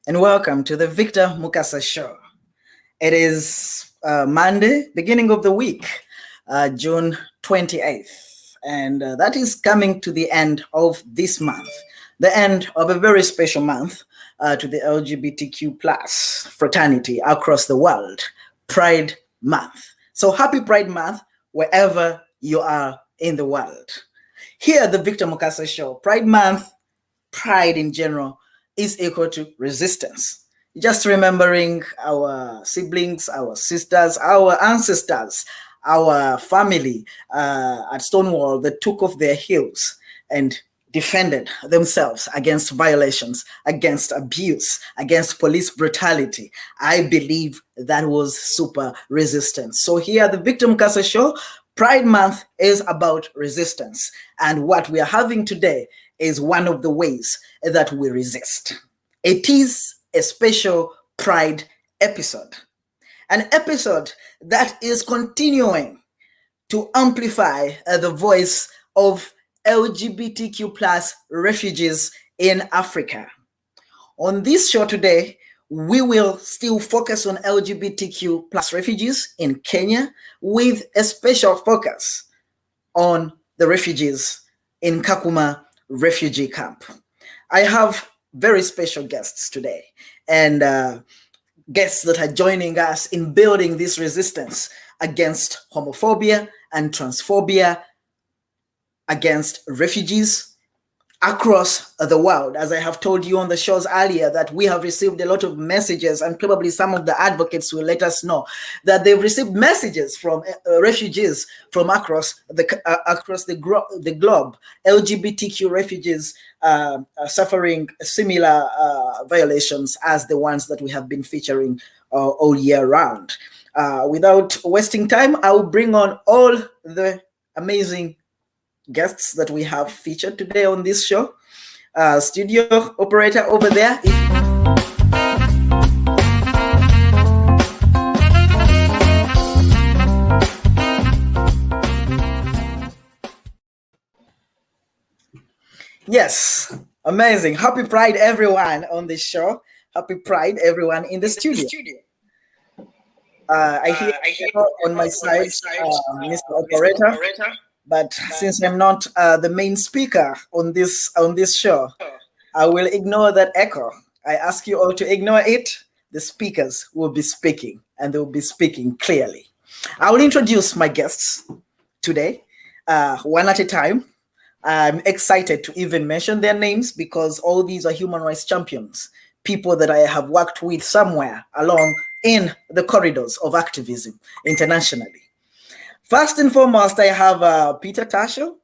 and welcome to the Victor Mukasa Show. It is Monday, beginning of the week, June 28th, and that is coming to the end of this month, the end of a very special month to the LGBTQ plus fraternity across the world, Pride Month. So happy Pride Month wherever you are in the world. Here at the Victor Mukasa Show, Pride Month, pride in general, is equal to resistance. Just remembering our siblings, our sisters, our ancestors, our family at Stonewall that took off their heels and defended themselves against violations, against abuse, against police brutality. I believe that was super resistance. So here at the Victor Mukasa Show, Pride Month is about resistance. And what we are having today is one of the ways that we resist. It is a special Pride episode, an episode that is continuing to amplify the voice of LGBTQ plus refugees in Africa. On this show today, we will still focus on LGBTQ plus refugees in Kenya with a special focus on the refugees in Kakuma refugee camp. I have very special guests today and guests that are joining us in building this resistance against homophobia and transphobia, against refugees across the world. As I have told you on the shows earlier, that we have received a lot of messages, and probably some of the advocates will let us know that they've received messages from refugees from across the globe, LGBTQ refugees suffering similar violations as the ones that we have been featuring all year round. Without wasting time, I will bring on all the amazing guests that we have featured today on this show. Studio operator over there. Yes, amazing. Happy Pride, everyone on this show. Happy Pride, everyone in the studio. I hear on my side, Mr. Operator. But since I'm not the main speaker on this show, I will ignore that echo. I ask you all to ignore it. The speakers will be speaking, and they will be speaking clearly. I will introduce my guests today, one at a time. I'm excited to even mention their names because all these are human rights champions, people that I have worked with somewhere along in the corridors of activism internationally. First and foremost, I have Peter Tatchell.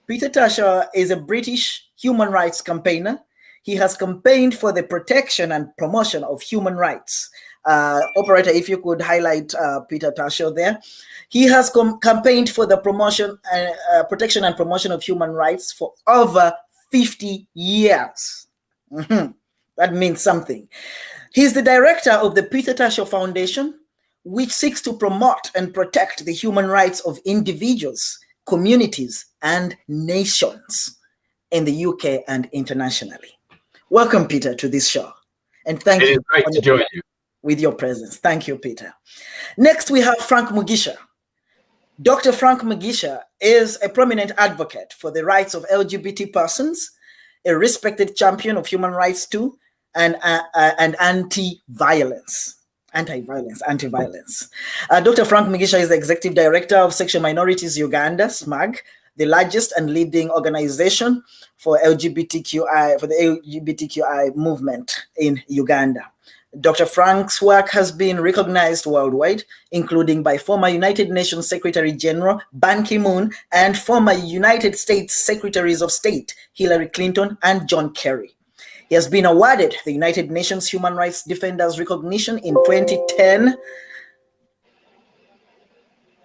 Peter Tatchell is a British human rights campaigner. He has campaigned for the protection and promotion of human rights. Operator, if you could highlight Peter Tatchell there. He has campaigned for the protection and promotion of human rights for over 50 years. That means something. He's the director of the Peter Tatchell Foundation, which seeks to promote and protect the human rights of individuals, communities, and nations in the UK and internationally. Welcome, Peter, to this show. And thank you. It is great to join you. With your presence. Thank you, Peter. Next, we have Frank Mugisha. Dr. Frank Mugisha is a prominent advocate for the rights of LGBT persons, a respected champion of human rights too, and anti-violence. Dr. Frank Mugisha is the Executive Director of Sexual Minorities Uganda, SMUG, the largest and leading organization for the LGBTQI movement in Uganda. Dr. Frank's work has been recognized worldwide, including by former United Nations Secretary General Ban Ki-moon and former United States Secretaries of State Hillary Clinton and John Kerry. He has been awarded the United Nations Human Rights Defenders Recognition in 2010,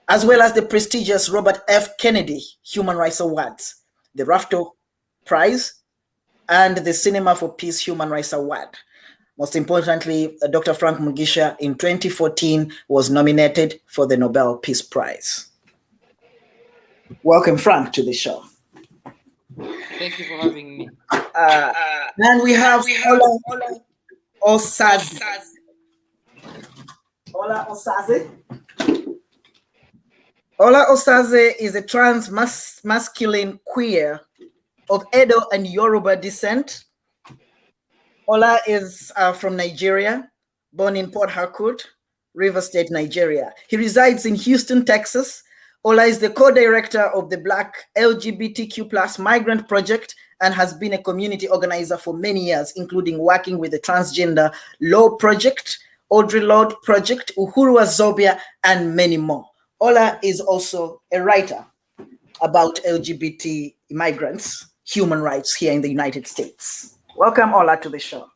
as well as the prestigious Robert F. Kennedy Human Rights Awards, the Rafto Prize, and the Cinema for Peace Human Rights Award. Most importantly, Dr. Frank Mugisha in 2014 was nominated for the Nobel Peace Prize. Welcome, Frank, to the show. Thank you for having me. And we have Osaze. Ola Osaze. Ola Osaze is a trans masculine queer of Edo and Yoruba descent. Ola is from Nigeria, born in Port Harcourt, River State, Nigeria. He resides in Houston, Texas. Ola is the co-director of the Black LGBTQ plus Migrant Project and has been a community organizer for many years, including working with the Transgender Law Project, Audre Lorde Project, Uhuru Azobia, and many more. Ola is also a writer about LGBT migrants, human rights here in the United States. Welcome, Ola, to the show.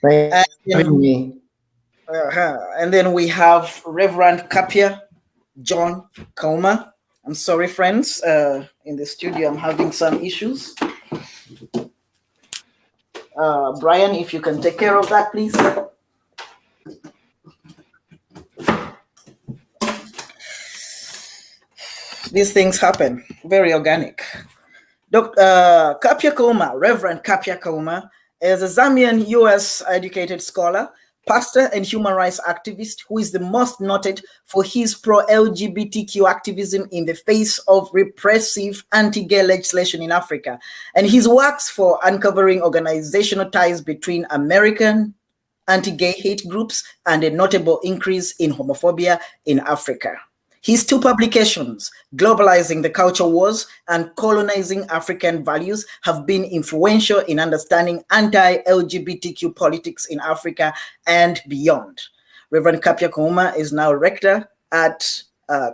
Thank you. And then we have Reverend Kapya John Kaoma. I'm sorry, friends. In the studio, I'm having some issues. Brian, if you can take care of that, please. These things happen, very organic. Kapya Kaoma, Reverend Kapya Kaoma, is a Zambian US educated scholar, pastor, and human rights activist who is the most noted for his pro-LGBTQ activism in the face of repressive anti-gay legislation in Africa, and his works for uncovering organizational ties between American anti-gay hate groups and a notable increase in homophobia in Africa. His two publications, Globalizing the Culture Wars and Colonizing African Values, have been influential in understanding anti-LGBTQ politics in Africa and beyond. Reverend Kapya Kaoma is now rector at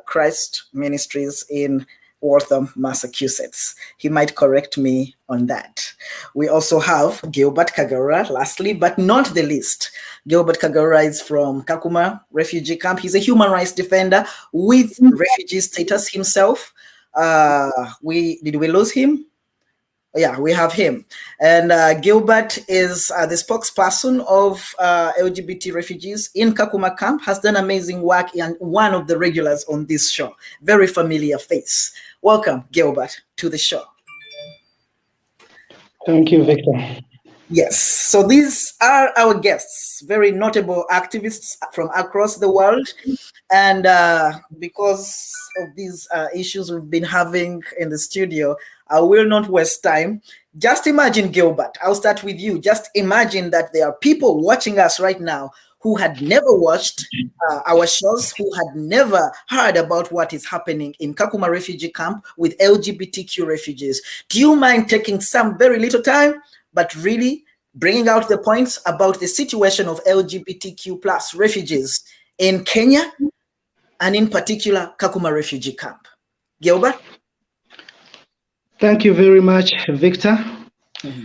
Christ Ministries in Waltham, Massachusetts. He might correct me on that. We also have Gilbert Kagarura, lastly, but not the least. Gilbert Kagarura is from Kakuma refugee camp. He's a human rights defender with refugee status himself. Did we lose him? Yeah, we have him. And Gilbert is the spokesperson of LGBT refugees in Kakuma camp, has done amazing work, and one of the regulars on this show. Very familiar face. Welcome, Gilbert, to the show. Thank you, Victor. Yes, so these are our guests, very notable activists from across the world. And because of these issues we've been having in the studio, I will not waste time. Just imagine, Gilbert, I'll start with you. Just imagine that there are people watching us right now who had never watched our shows, who had never heard about what is happening in Kakuma refugee camp with LGBTQ refugees. Do you mind taking some very little time, but really bringing out the points about the situation of LGBTQ plus refugees in Kenya, and in particular, Kakuma refugee camp? Gilbert? Thank you very much, Victor. Mm-hmm.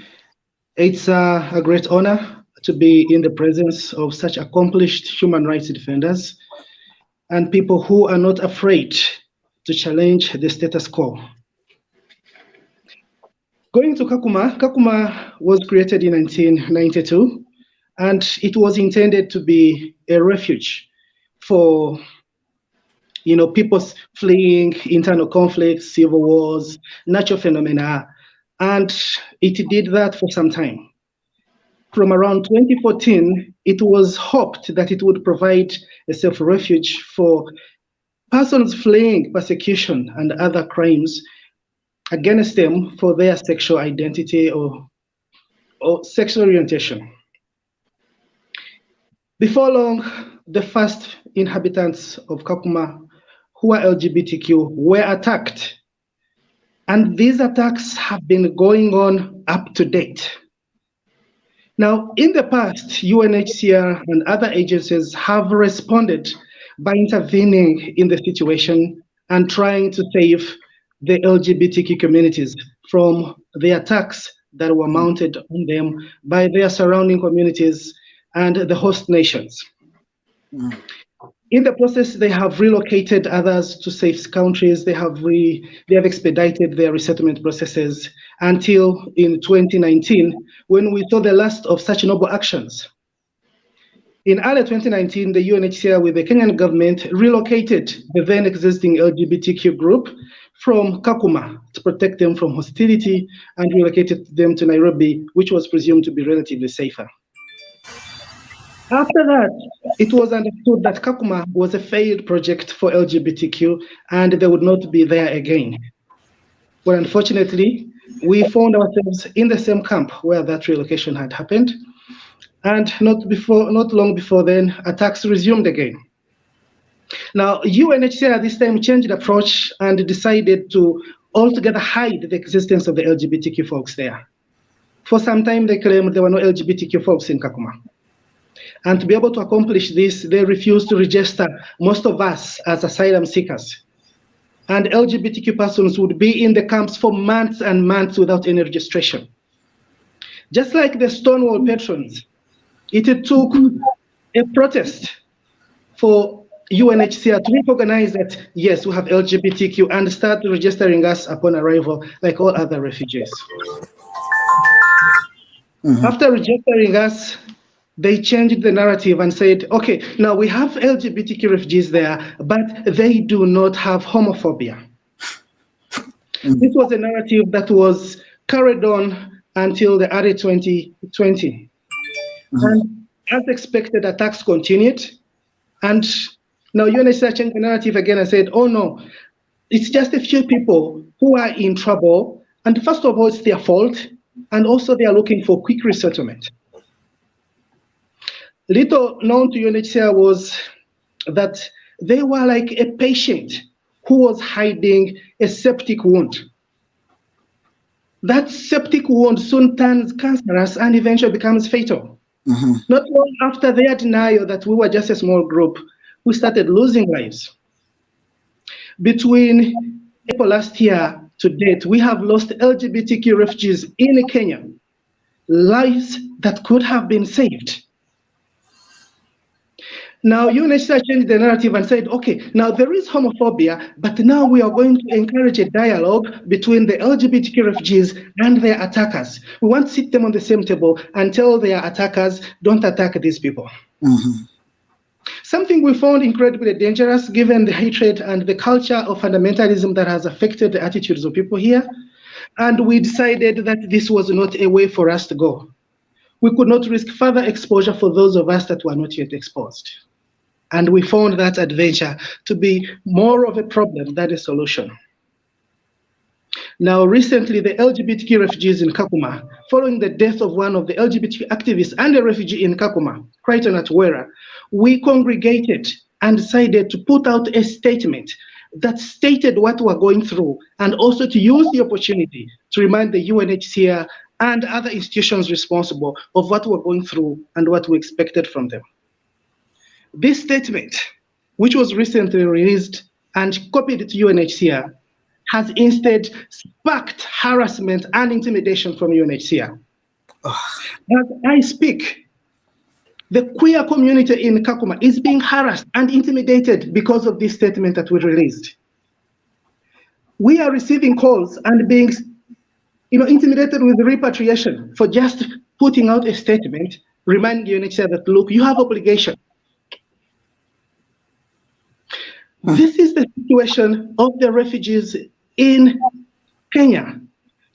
It's a great honor to be in the presence of such accomplished human rights defenders and people who are not afraid to challenge the status quo. Going to Kakuma, Kakuma was created in 1992, and it was intended to be a refuge for people fleeing internal conflicts, civil wars, natural phenomena, and it did that for some time. From around 2014, it was hoped that it would provide a safe refuge for persons fleeing persecution and other crimes against them for their sexual identity or sexual orientation. Before long, the first inhabitants of Kakuma who are LGBTQ were attacked. And these attacks have been going on up to date. Now, in the past, UNHCR and other agencies have responded by intervening in the situation and trying to save the LGBTQ communities from the attacks that were mounted on them by their surrounding communities and the host nations. Mm. In the process, they have relocated others to safe countries. They have expedited their resettlement processes until in 2019, when we saw the last of such noble actions. In early 2019, the UNHCR with the Kenyan government relocated the then existing LGBTQ group from Kakuma to protect them from hostility and relocated them to Nairobi, which was presumed to be relatively safer. After that, it was understood that Kakuma was a failed project for LGBTQ and they would not be there again. But unfortunately, we found ourselves in the same camp where that relocation had happened. And not long before then, attacks resumed again. Now, UNHCR this time changed approach and decided to altogether hide the existence of the LGBTQ folks there. For some time, they claimed there were no LGBTQ folks in Kakuma. And to be able to accomplish this, they refused to register most of us as asylum seekers. And LGBTQ persons would be in the camps for months and months without any registration. Just like the Stonewall patrons, it took a protest for UNHCR to recognize that, yes, we have LGBTQ and start registering us upon arrival like all other refugees. After registering us, they changed the narrative and said, okay, now we have LGBTQ refugees there, but they do not have homophobia. This was a narrative that was carried on until the early 2020. And as expected, attacks continued. And now UNHCR changed the narrative again and said, oh no, it's just a few people who are in trouble. And first of all, it's their fault. And also they are looking for quick resettlement. Little known to UNHCR was that they were like a patient who was hiding a septic wound. That septic wound soon turns cancerous and eventually becomes fatal. Not long after their denial that we were just a small group, we started losing lives. Between April last year to date, we have lost LGBTQ refugees in Kenya, lives that could have been saved. Now, UNHCR changed the narrative and said, okay, now there is homophobia, but now we are going to encourage a dialogue between the LGBTQ refugees and their attackers. We want to sit them on the same table and tell their attackers, don't attack these people. Something we found incredibly dangerous given the hatred and the culture of fundamentalism that has affected the attitudes of people here. And we decided that this was not a way for us to go. We could not risk further exposure for those of us that were not yet exposed. And we found that adventure to be more of a problem than a solution. Now, recently, the LGBTQ refugees in Kakuma, following the death of one of the LGBTQ activists and a refugee in Kakuma, Crichton Atwera, we congregated and decided to put out a statement that stated what we're going through and also to use the opportunity to remind the UNHCR and other institutions responsible of what we're going through and what we expected from them. This statement, which was recently released and copied to UNHCR, has instead sparked harassment and intimidation from UNHCR. As I speak, the queer community in Kakuma is being harassed and intimidated because of this statement that we released. We are receiving calls and being intimidated with repatriation for just putting out a statement, reminding UNHCR that, look, you have obligation. This is the situation of the refugees in Kenya.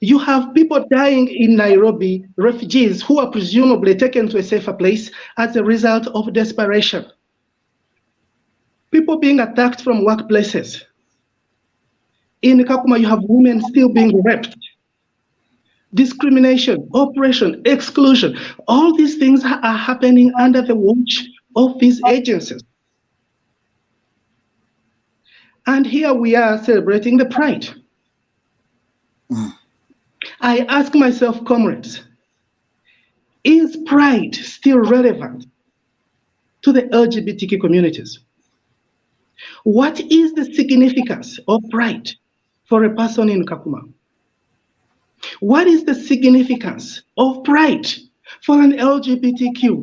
You have people dying in Nairobi, refugees who are presumably taken to a safer place as a result of desperation. People being attacked from workplaces. In Kakuma, you have women still being raped. Discrimination, oppression, exclusion. All these things are happening under the watch of these agencies. And here we are celebrating the Pride. I ask myself, comrades, is Pride still relevant to the LGBTQ communities? What is the significance of Pride for a person in Kakuma? What is the significance of Pride for an LGBTQ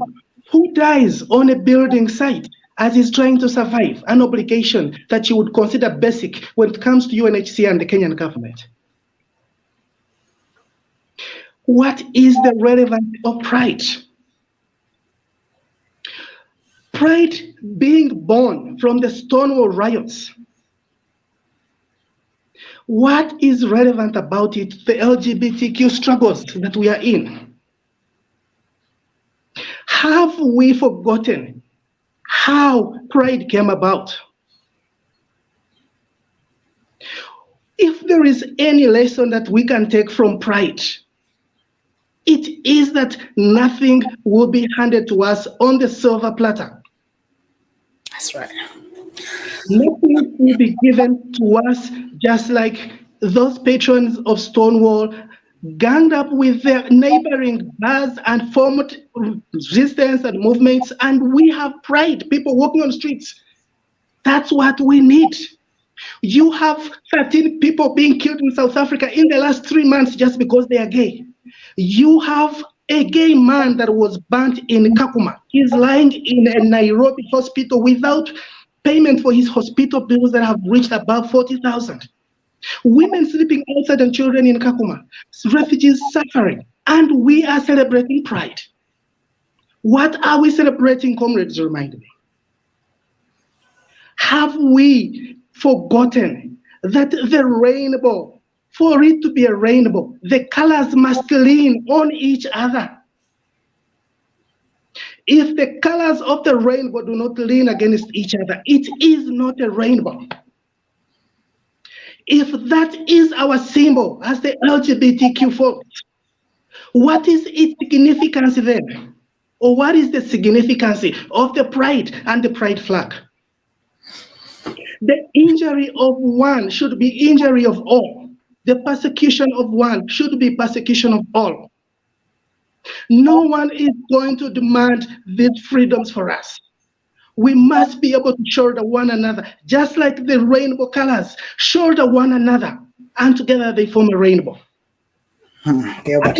who dies on a building site as he's trying to survive, an obligation that you would consider basic when it comes to UNHCR and the Kenyan government? What is the relevance of Pride? Pride being born from the Stonewall riots. What is relevant about it? The LGBTQ struggles that we are in. Have we forgotten how pride came about? If there is any lesson that we can take from pride, it is that nothing will be handed to us on the silver platter. That's right. Nothing will be given to us, just like those patrons of Stonewall ganged up with their neighboring bars and formed resistance and movements, and we have pride, people walking on streets. That's what we need. You have 13 people being killed in South Africa in the last 3 months just because they are gay. You have a gay man that was burnt in Kakuma. He's lying in a Nairobi hospital without payment for his hospital bills that have reached above 40,000. Women sleeping outside and children in Kakuma. Refugees suffering. And we are celebrating pride. What are we celebrating, comrades? Remind me. Have we forgotten that the rainbow, for it to be a rainbow, the colors must lean on each other? If the colors of the rainbow do not lean against each other, it is not a rainbow. If that is our symbol as the LGBTQ folks, what is its significance then? Or what is the significance of the pride and the pride flag? The injury of one should be injury of all. The persecution of one should be persecution of all. No one is going to demand these freedoms for us. We must be able to shoulder one another, just like the rainbow colors shoulder one another, and together they form a rainbow. Unless we are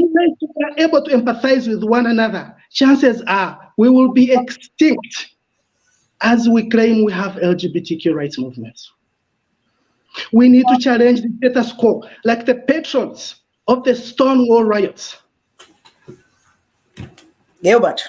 able to empathize with one another, chances are we will be extinct as we claim we have LGBTQ rights movements. We need to challenge the status quo, like the patrons of the Stonewall riots. Gilbert.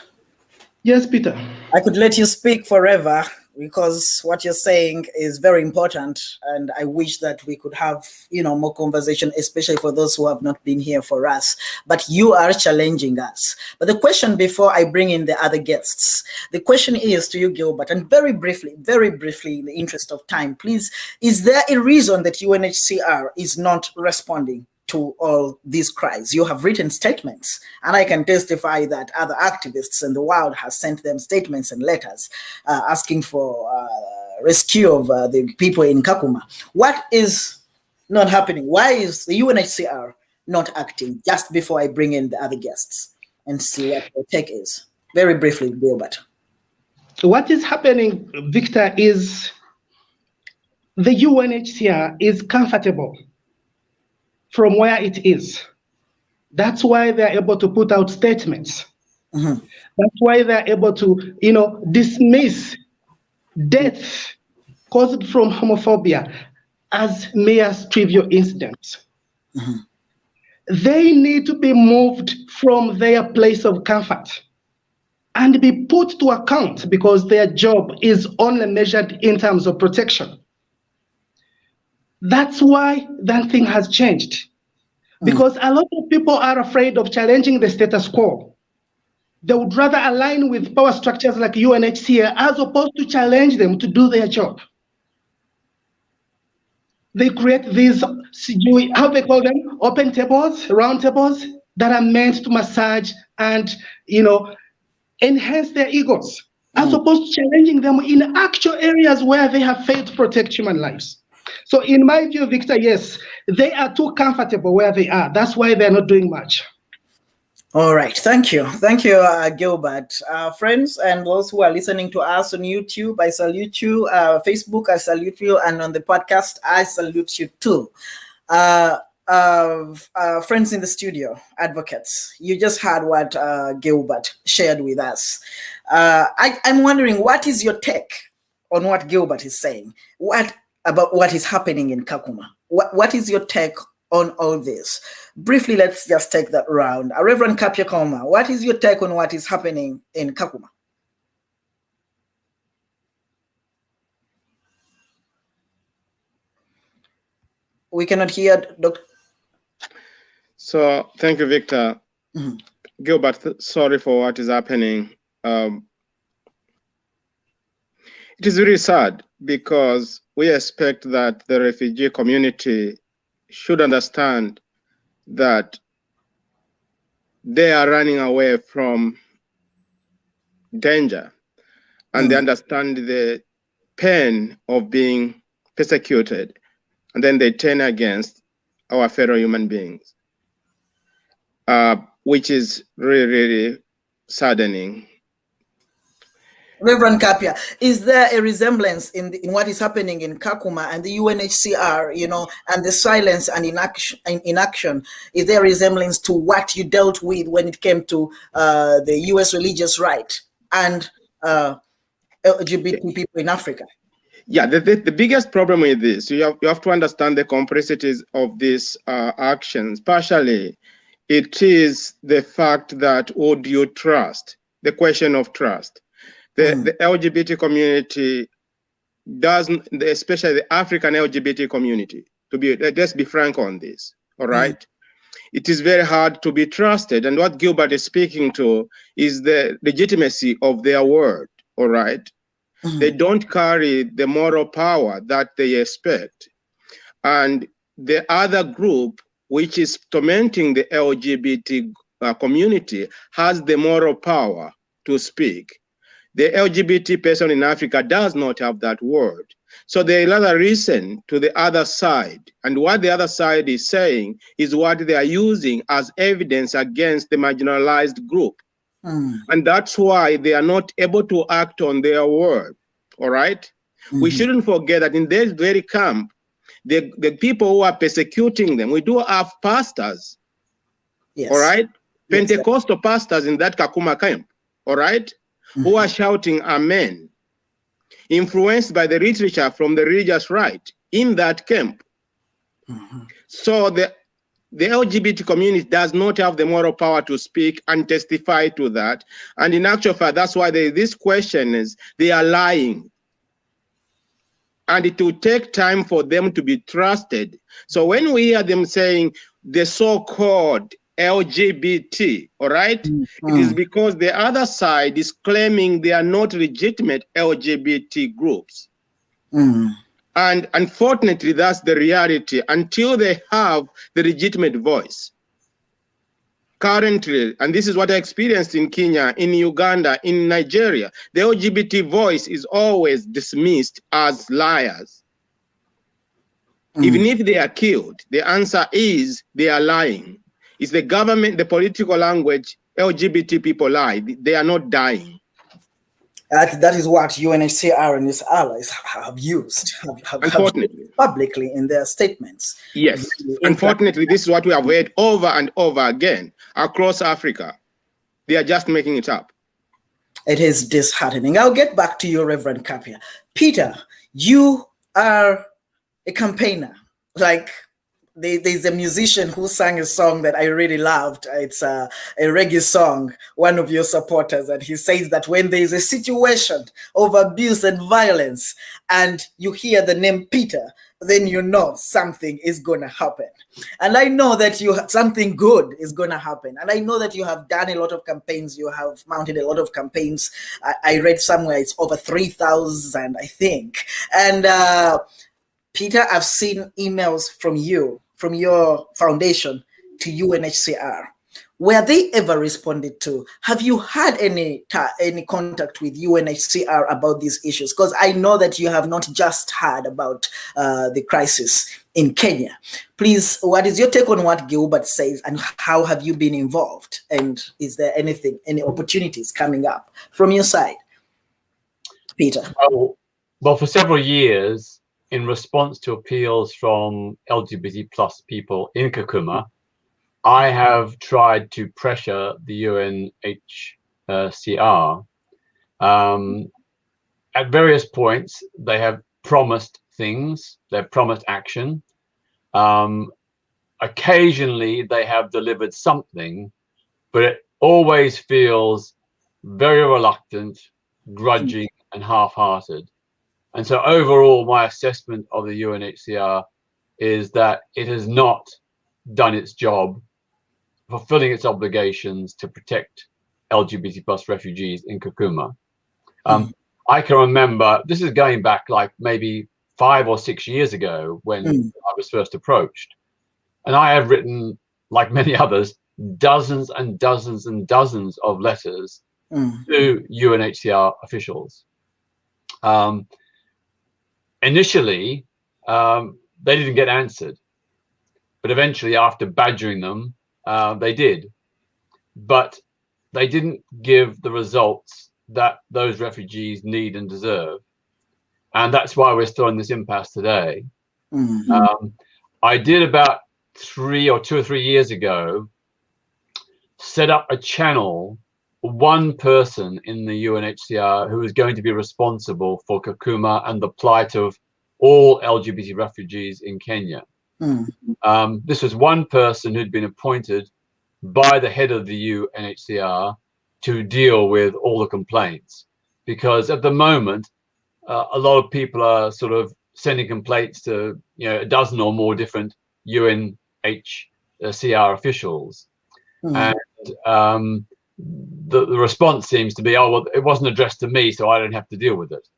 Yes, Peter. I could let you speak forever because what you're saying is very important, and I wish that we could have, more conversation, especially for those who have not been here for us. But you are challenging us. But the question before I bring in the other guests, the question is to you, Gilbert, and very briefly, in the interest of time, please, is there a reason that UNHCR is not responding to all these cries? You have written statements, and I can testify that other activists in the world have sent them statements and letters asking for rescue of the people in Kakuma. What is not happening? Why is the UNHCR not acting? Just before I bring in the other guests and see what their take is. Very briefly, Gilbert. What is happening, Victor, is the UNHCR is comfortable from where it is. That's why they're able to put out statements. Mm-hmm. That's why they're able to, dismiss death caused from homophobia as mere trivial incidents. Mm-hmm. They need to be moved from their place of comfort and be put to account because their job is only measured in terms of protection. That's why that thing has changed. Because a lot of people are afraid of challenging the status quo. They would rather align with power structures like UNHCR as opposed to challenge them to do their job. They create these, how they call them, open tables, round tables that are meant to massage and, enhance their egos, as opposed to challenging them in actual areas where they have failed to protect human lives. So in my view, Victor, yes, they are too comfortable where they are. That's why they're not doing much. All right. Thank you. Thank you, Gilbert. Friends and those who are listening to us on YouTube, I salute you. Facebook, I salute you. And on the podcast, I salute you too. Friends in the studio, advocates, you just heard what Gilbert shared with us. I'm wondering, what is your take on what Gilbert is saying? About what is happening in Kakuma? What is your take on all this? Briefly, let's just take that round. Reverend Kapya Kaoma, what is your take on what is happening in Kakuma? We cannot hear Dr. So thank you, Victor. Mhm. Gilbert, sorry for what is happening. It is really sad because we expect that the refugee community should understand that they are running away from danger, and they understand the pain of being persecuted, and then they turn against our fellow human beings, which is really, really saddening. Reverend Kapya, is there a resemblance in what is happening in Kakuma and the UNHCR, you know, and the silence and inaction? Is there a resemblance to what you dealt with when it came to the US religious right and LGBT people in Africa? Yeah, the biggest problem with this, you have to understand the complexities of these actions. Partially, it is the fact that who do you trust? The question of trust. The LGBT community doesn't, especially the African LGBT community, let's be frank on this, all right? It is very hard to be trusted. And what Gilbert is speaking to is the legitimacy of their word, all right? They don't carry the moral power that they expect. And the other group, which is tormenting the LGBT community, has the moral power to speak. The LGBT person in Africa does not have that word. So they rather listen to the other side. And what the other side is saying is what they are using as evidence against the marginalized group. And that's why they are not able to act on their word. All right? We shouldn't forget that in this very camp, the people who are persecuting them, we do have pastors. Yes. All right? Yes, Pentecostal pastors in that Kakuma camp. All right? Who are shouting amen, influenced by the literature from the religious right in that camp. So the LGBT community does not have the moral power to speak and testify to that. And in actual fact, that's why this question is, they are lying. And it will take time for them to be trusted. So when we hear them saying the so-called LGBT, all right? It is because the other side is claiming they are not legitimate LGBT groups. And unfortunately, that's the reality until they have the legitimate voice. Currently, and this is what I experienced in Kenya, in Uganda, in Nigeria, the LGBT voice is always dismissed as liars. Even if they are killed, the answer is they are lying. It's the government, the political language, LGBT people lie. They are not dying. That is what UNHCR and its allies have used, have Unfortunately. Publicly in their statements. Yes. Unfortunately, this is what we have heard over and over again across Africa. They are just making it up. It is disheartening. I'll get back to you, Reverend Kapya. Peter, you are a campaigner. Like, there's a musician who sang a song that I really loved. It's a reggae song, one of your supporters, and he says that when there's a situation of abuse and violence and you hear the name Peter, then you know something is going to happen. And I know that something good is going to happen. And I know that you have done a lot of campaigns. You have mounted a lot of campaigns. I read somewhere it's over 3,000, I think. And Peter, I've seen emails from you, from your foundation to UNHCR. Were they ever responded to? Have you had any contact with UNHCR about these issues? Because I know that you have not just heard about the crisis in Kenya. Please, what is your take on what Gilbert says, and how have you been involved? And is there any opportunities coming up from your side? Peter. Well, for several years, in response to appeals from LGBT plus people in Kakuma, I have tried to pressure the UNHCR. At various points, they have promised things, they've promised action. Occasionally, they have delivered something, but it always feels very reluctant, grudging, and half-hearted. And so overall, my assessment of the UNHCR is that it has not done its job, fulfilling its obligations to protect LGBT plus refugees in Kakuma. I can remember, this is going back like maybe 5 or 6 years ago when I was first approached. And I have written, like many others, dozens and dozens and dozens of letters to UNHCR officials. Initially, they didn't get answered, but eventually, after badgering them, they did. But they didn't give the results that those refugees need and deserve. And that's why we're still in this impasse today. I did about 2 or 3 years ago set up a channel, one person in the UNHCR who was going to be responsible for Kakuma and the plight of all LGBT refugees in Kenya. This was one person who'd been appointed by the head of the UNHCR to deal with all the complaints, because at the moment a lot of people are sort of sending complaints to a dozen or more different UNHCR officials, and the response seems to be, oh well, it wasn't addressed to me, so I don't have to deal with it.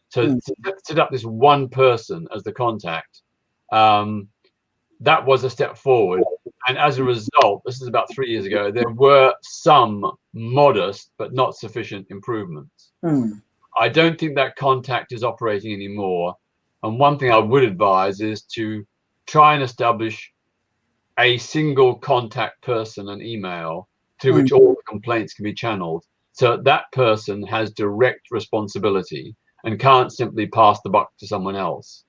So to set up this one person as the contact, that was a step forward. And as a result, this is about 3 years ago, there were some modest but not sufficient improvements. I don't think that contact is operating anymore. And one thing I would advise is to try and establish a single contact person and email to which all the complaints can be channeled, so that person has direct responsibility and can't simply pass the buck to someone else.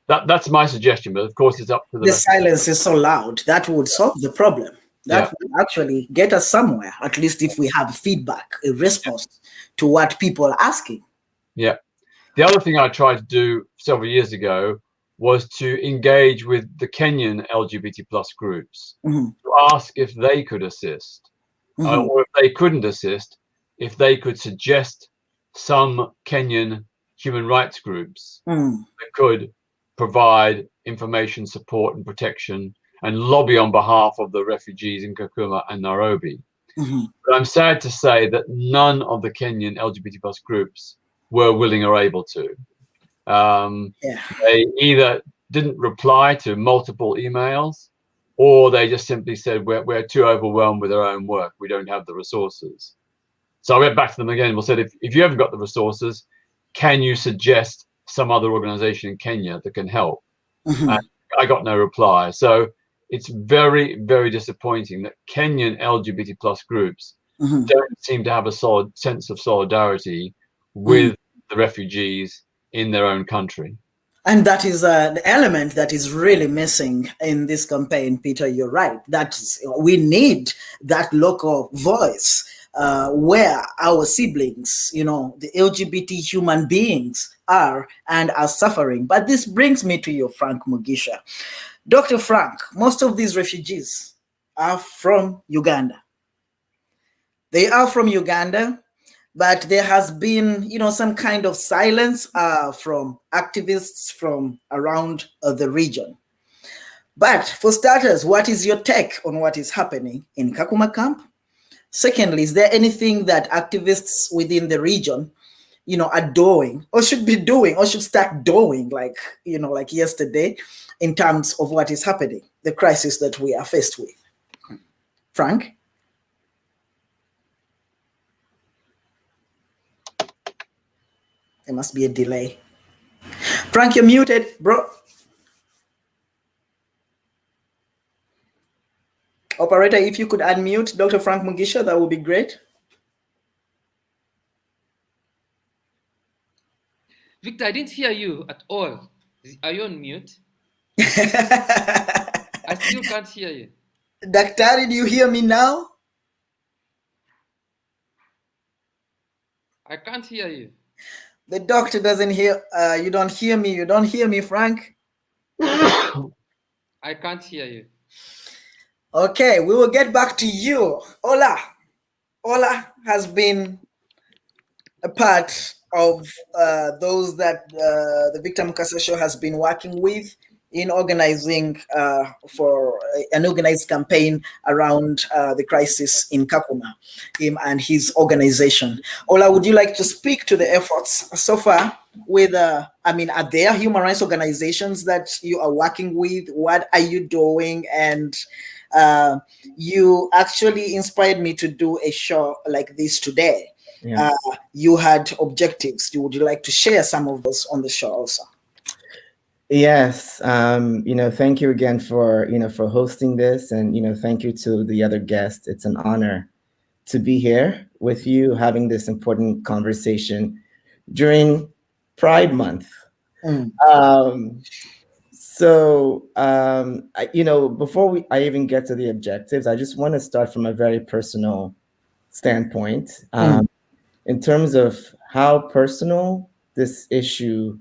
That's my suggestion, but of course it's up to the silence is so loud. That would solve the problem. That would actually get us somewhere, at least if we have feedback, a response to what people are asking. Yeah. The other thing I tried to do several years ago was to engage with the Kenyan LGBT plus groups to ask if they could assist, or if they couldn't assist, if they could suggest some Kenyan human rights groups that could provide information, support and protection and lobby on behalf of the refugees in Kakuma and Nairobi. But I'm sad to say that none of the Kenyan LGBT plus groups were willing or able to. They either didn't reply to multiple emails, or they just simply said, we're too overwhelmed with our own work, we don't have the resources. So I went back to them again and said, if you haven't got the resources, can you suggest some other organization in Kenya that can help? And I got no reply. So it's very, very disappointing that Kenyan LGBT plus groups don't seem to have a solid sense of solidarity with the refugees in their own country. And that is the element that is really missing in this campaign, Peter. You're right. We need that local voice where our siblings, the LGBT human beings are and are suffering. But this brings me to you, Frank Mugisha. Dr. Frank, most of these refugees are from Uganda. They are from Uganda, but there has been, some kind of silence from activists from around the region. But for starters, what is your take on what is happening in Kakuma camp? Secondly, is there anything that activists within the region, are doing or should be doing or should start doing, like yesterday, in terms of what is happening, the crisis that we are faced with? Frank? There must be a delay. Frank, you're muted, bro. Operator, if you could unmute Dr. Frank Mugisha, that would be great. Victor, I didn't hear you at all. Are you on mute? I still can't hear you. Daktari, do you hear me now? I can't hear you. The doctor doesn't hear. You don't hear me. You don't hear me, Frank. I can't hear you. Okay, we will get back to you. Ola has been a part of those that the Victor Mukasa show has been working with, in organizing for an organized campaign around the crisis in Kakuma, him and his organization. Ola, would you like to speak to the efforts so far with, are there human rights organizations that you are working with? What are you doing? And you actually inspired me to do a show like this today. Yeah. You had objectives. Would you like to share some of those on the show also? Yes. Thank you again for hosting this, and thank you to the other guests. It's an honor to be here with you, having this important conversation during Pride Month. Before I even get to the objectives, I just want to start from a very personal standpoint. In terms of how personal this issue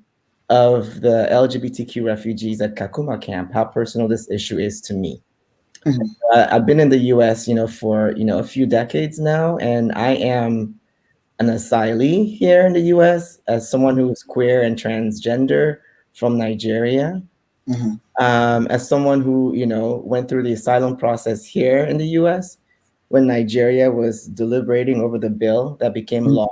of the LGBTQ refugees at Kakuma camp, how personal this issue is to me. I've been in the US, for, a few decades now, and I am an asylee here in the US as someone who is queer and transgender from Nigeria. As someone who, went through the asylum process here in the US when Nigeria was deliberating over the bill that became law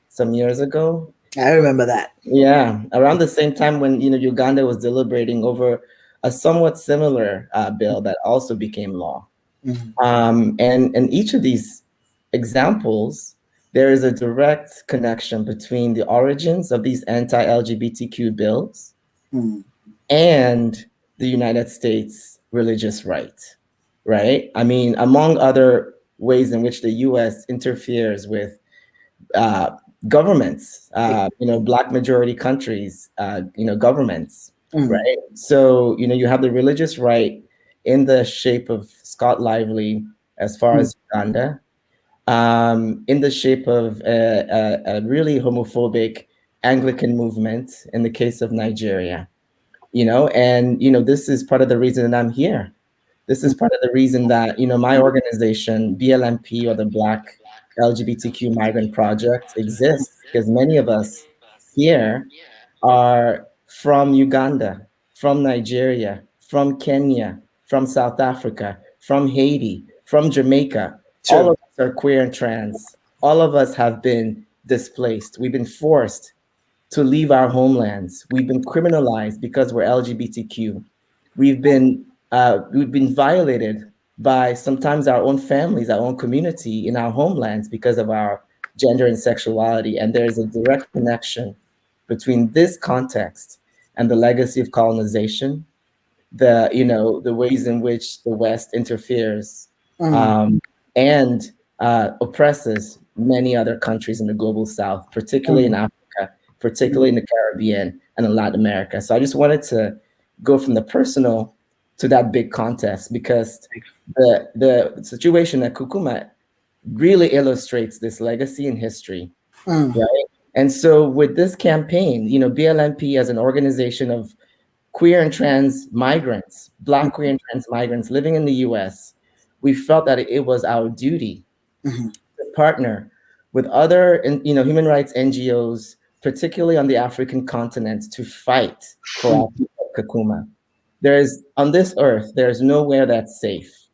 some years ago. I remember that. Yeah, around the same time when Uganda was deliberating over a somewhat similar bill that also became law. And in each of these examples, there is a direct connection between the origins of these anti-LGBTQ bills and the United States religious right? I mean, among other ways in which the US interferes with governments, Black majority countries, governments, right? So, you have the religious right in the shape of Scott Lively as far as Uganda, in the shape of a really homophobic Anglican movement in the case of Nigeria, and, this is part of the reason that I'm here. This is part of the reason that, my organization, BLMP, or the Black LGBTQ Migrant Project, exists, because many of us here are from Uganda, from Nigeria, from Kenya, from South Africa, from Haiti, from Jamaica. Sure. All of us are queer and trans. All of us have been displaced. We've been forced to leave our homelands. We've been criminalized because we're LGBTQ. We've been violated by sometimes our own families, our own community in our homelands because of our gender and sexuality. And there's a direct connection between this context and the legacy of colonization, the ways in which the West interferes and oppresses many other countries in the global South, particularly in Africa, particularly in the Caribbean and in Latin America. So I just wanted to go from the personal to that big context, because the situation at Kakuma really illustrates this legacy in history, right? And so with this campaign, BLMP as an organization of queer and trans migrants, Black queer and trans migrants living in the US, we felt that it was our duty to partner with other human rights NGOs, particularly on the African continent, to fight for our people at Kakuma. On this earth, there's nowhere that's safe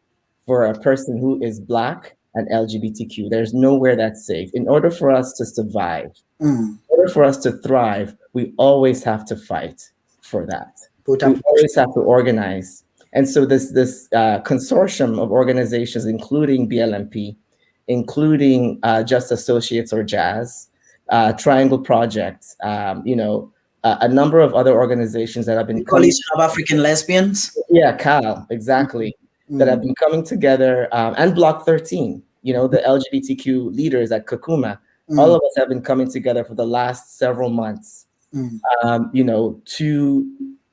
for a person who is Black and LGBTQ. There's nowhere that's safe. In order for us to survive, in order for us to thrive, we always have to fight for that. We always have to organize. And so this consortium of organizations, including BLMP, including Just Associates or JAS, Triangle Project, a number of other organizations that have been Coalition of African Lesbians. Yeah, CAL, exactly. That have been coming together, and Block 13, the LGBTQ leaders at Kakuma. All of us have been coming together for the last several months, to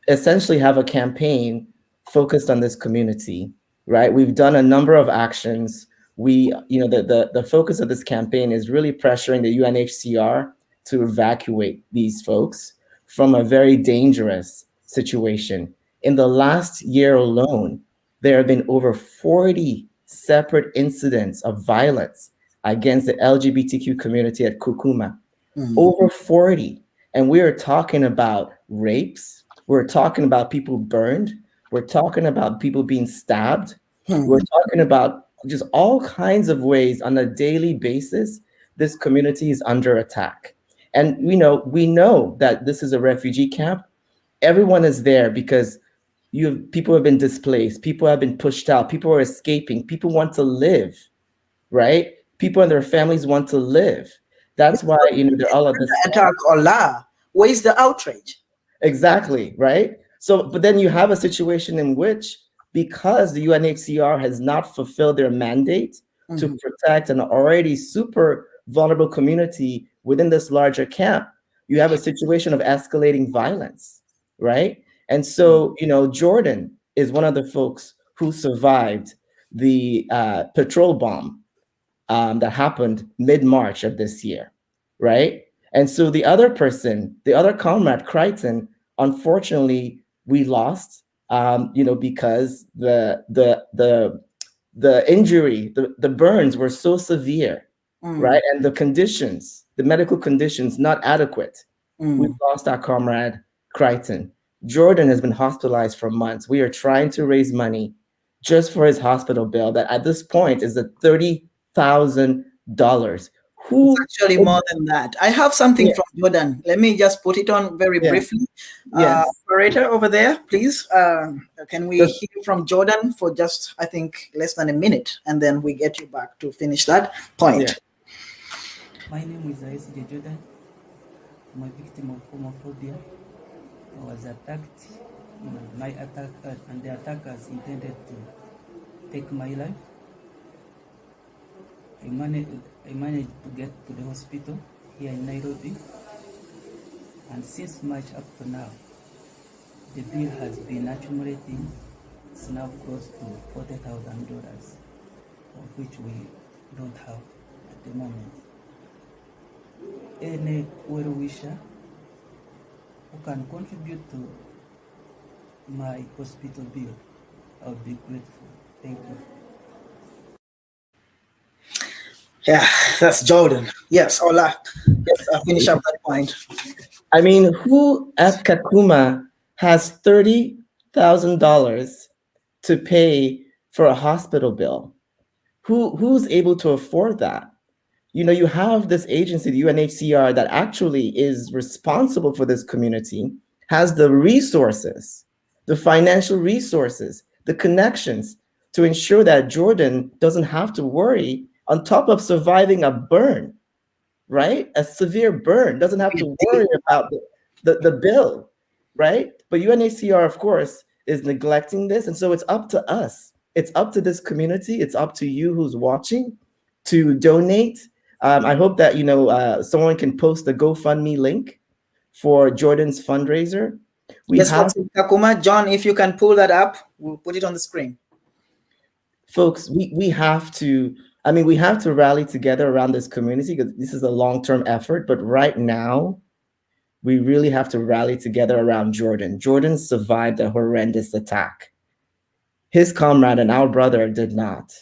essentially have a campaign focused on this community, right? We've done a number of actions. The focus of this campaign is really pressuring the UNHCR to evacuate these folks from a very dangerous situation. In the last year alone, there have been over 40 separate incidents of violence against the LGBTQ community at Kakuma. Over 40. And we are talking about rapes, We're talking about people burned. We're talking about people being stabbed. Hmm. We're talking about just all kinds of ways on a daily basis this community is under attack. And we know that this is a refugee camp. Everyone is there because people have been displaced, people have been pushed out, people are escaping, people want to live, right? People and their families want to live. That's why they're all of this attack Allah. Where is the outrage? exactly, right? So but then you have a situation in which, because the UNHCR has not fulfilled their mandate to protect an already super vulnerable community within this larger camp, you have a situation of escalating violence, right? And so, Jordan is one of the folks who survived the patrol bomb that happened mid-March of this year, right? And so the other person, the other comrade, Crichton, unfortunately, we lost, because the injury, the burns were so severe, right? And the medical conditions, not adequate. We lost our comrade Crichton. Jordan has been hospitalized for months. We are trying to raise money just for his hospital bill that at this point is at $30,000. It's actually more than that. I have something from Jordan. Let me just put it on very briefly. Yes. Operator over there, please. Can we hear from Jordan for just, I think, less than a minute, and then we get you back to finish that point. Yeah. My name is SJ Jordan. I'm a victim of homophobia. I was attacked. My attack and the attackers intended to take my life. I managed to get to the hospital here in Nairobi, and since March up to now, the bill has been accumulating. It's now close to $40,000, of which we don't have at the moment. Any well-wisher who can contribute to my hospital bill, I would be grateful. Thank you. Yeah, that's Jordan. Yes, Ola. Let's finish up that point. I mean, who at Kakuma has $30,000 to pay for a hospital bill? Who's able to afford that? You have this agency, the UNHCR, that actually is responsible for this community, has the resources, the financial resources, the connections to ensure that Jordan doesn't have to worry, on top of surviving a burn, right? A severe burn, doesn't have to worry about the bill, right? But UNHCR, of course, is neglecting this. And so it's up to us. It's up to this community. It's up to you who's watching to donate. I hope that, someone can post the GoFundMe link for Jordan's fundraiser. Yes, folks in Kakuma. John, if you can pull that up, we'll put it on the screen. Folks, we have to rally together around this community, because this is a long-term effort. But right now, we really have to rally together around Jordan. Jordan survived a horrendous attack. His comrade and our brother did not.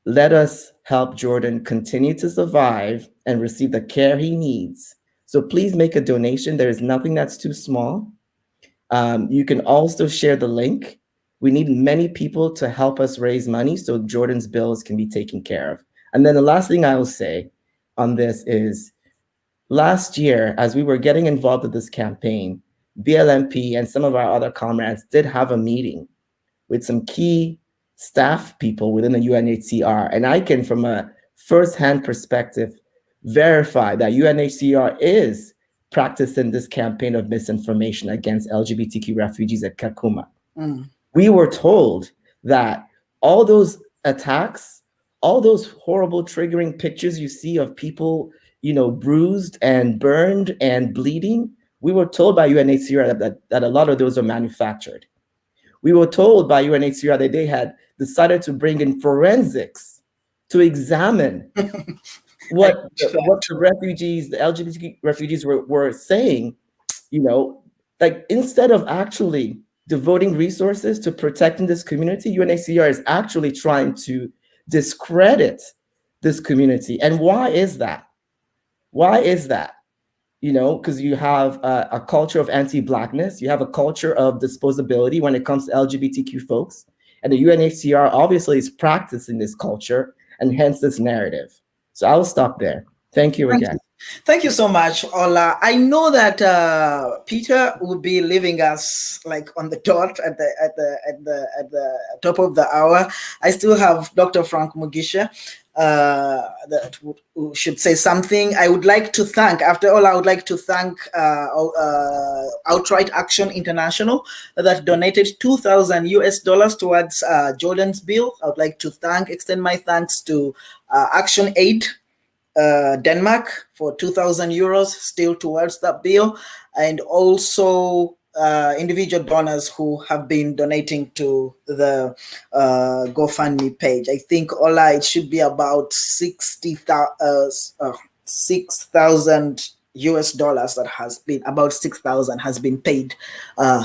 Let us help Jordan continue to survive and receive the care he needs. So please make a donation. There is nothing that's too small. You can also share the link. We need many people to help us raise money so Jordan's bills can be taken care of. And then the last thing I will say on this is, last year, as we were getting involved with this campaign, BLMP and some of our other comrades did have a meeting with some key staff people within the UNHCR. And I can, from a first-hand perspective, verify that UNHCR is practicing this campaign of misinformation against LGBTQ refugees at Kakuma. We were told that all those attacks, all those horrible triggering pictures you see of people, bruised and burned and bleeding, we were told by UNHCR that a lot of those are manufactured. We were told by UNHCR that they had decided to bring in forensics to examine what the refugees, the LGBT refugees were saying, like, instead of actually devoting resources to protecting this community, UNHCR is actually trying to discredit this community. And why is that? Why is that? because you have a culture of anti-Blackness, you have a culture of disposability when it comes to LGBTQ folks, and the UNHCR obviously is practicing this culture and hence this narrative. So I'll stop there. Thank you again. Thank you so much, Ola. I know that Peter will be leaving us like on the dot at the top of the hour. I still have Dr. Frank Mugisha that should say something. I would like to thank, after all, I would like to thank Outright Action International that donated $2,000 towards Jordan's bill. I would like to extend my thanks to Action Aid Denmark for 2,000 euros still towards that bill, and also individual donors who have been donating to the GoFundMe page. I think Ola, it should be about 6,000 US dollars that has been, about 6,000 has been paid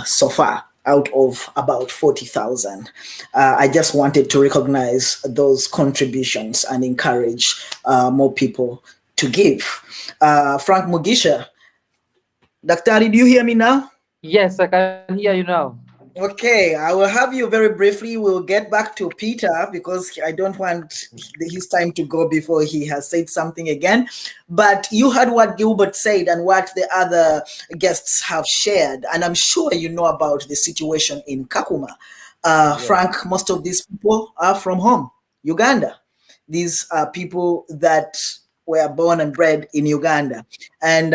so far out of about 40,000. I just wanted to recognize those contributions and encourage more people to give. Frank Mugisha, Daktari, do you hear me now? Yes, I can hear you now. Okay, I will have you very briefly. We'll get back to Peter because I don't want his time to go before he has said something again. But you heard what Gilbert said and what the other guests have shared, and I'm sure you know about the situation in Kakuma. Yes. Frank, most of these people are from home, Uganda. These are people that were born and bred in Uganda. And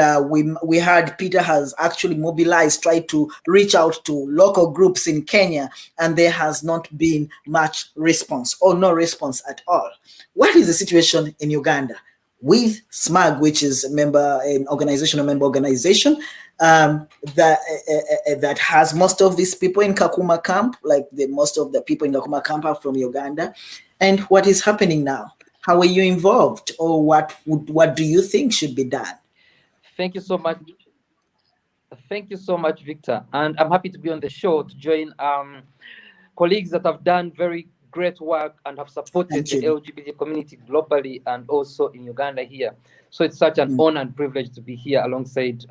we heard Peter has actually mobilized, tried to reach out to local groups in Kenya, and there has not been much response or no response at all. What is the situation in Uganda with SMUG, which is a member organization that has most of these people in Kakuma camp, like most of the people in Kakuma camp are from Uganda, and what is happening now? How are you involved, or what do you think should be done? Thank you so much. Thank you so much, Victor. And I'm happy to be on the show to join colleagues that have done very great work and have supported the LGBT community globally and also in Uganda here. So it's such an honor and privilege to be here alongside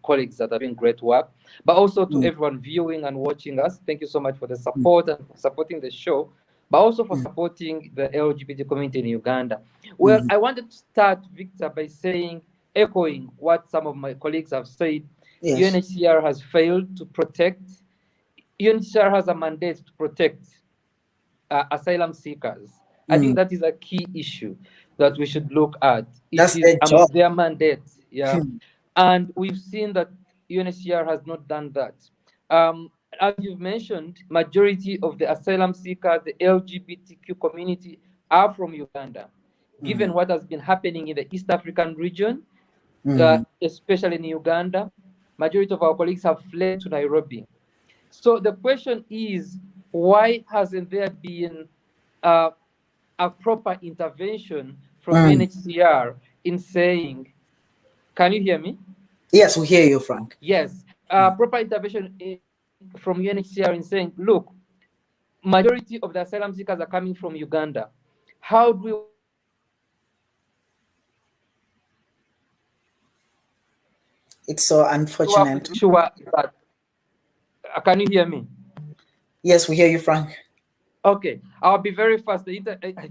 colleagues that are doing great work. But also to everyone viewing and watching us, thank you so much for the support and for supporting the show, but also for supporting the LGBT community in Uganda. Well, I wanted to start, Victor, by echoing what some of my colleagues have said. Yes. UNHCR has failed to protect. UNHCR has a mandate to protect asylum seekers. I think that is a key issue that we should look at. That's their job. Their mandate, yeah. And we've seen that UNHCR has not done that. As you've mentioned, majority of the asylum seekers, the LGBTQ community, are from Uganda. Given what has been happening in the East African region, especially in Uganda, majority of our colleagues have fled to Nairobi. So the question is, why hasn't there been a proper intervention from UNHCR in saying, can you hear me? Yes, we hear you, Frank. Yes, proper intervention from UNHCR in saying, look, majority of the asylum seekers are coming from Uganda. How do we... It's so unfortunate. Sure that, can you hear me? Yes, we hear you, Frank. Okay, I'll be very fast. I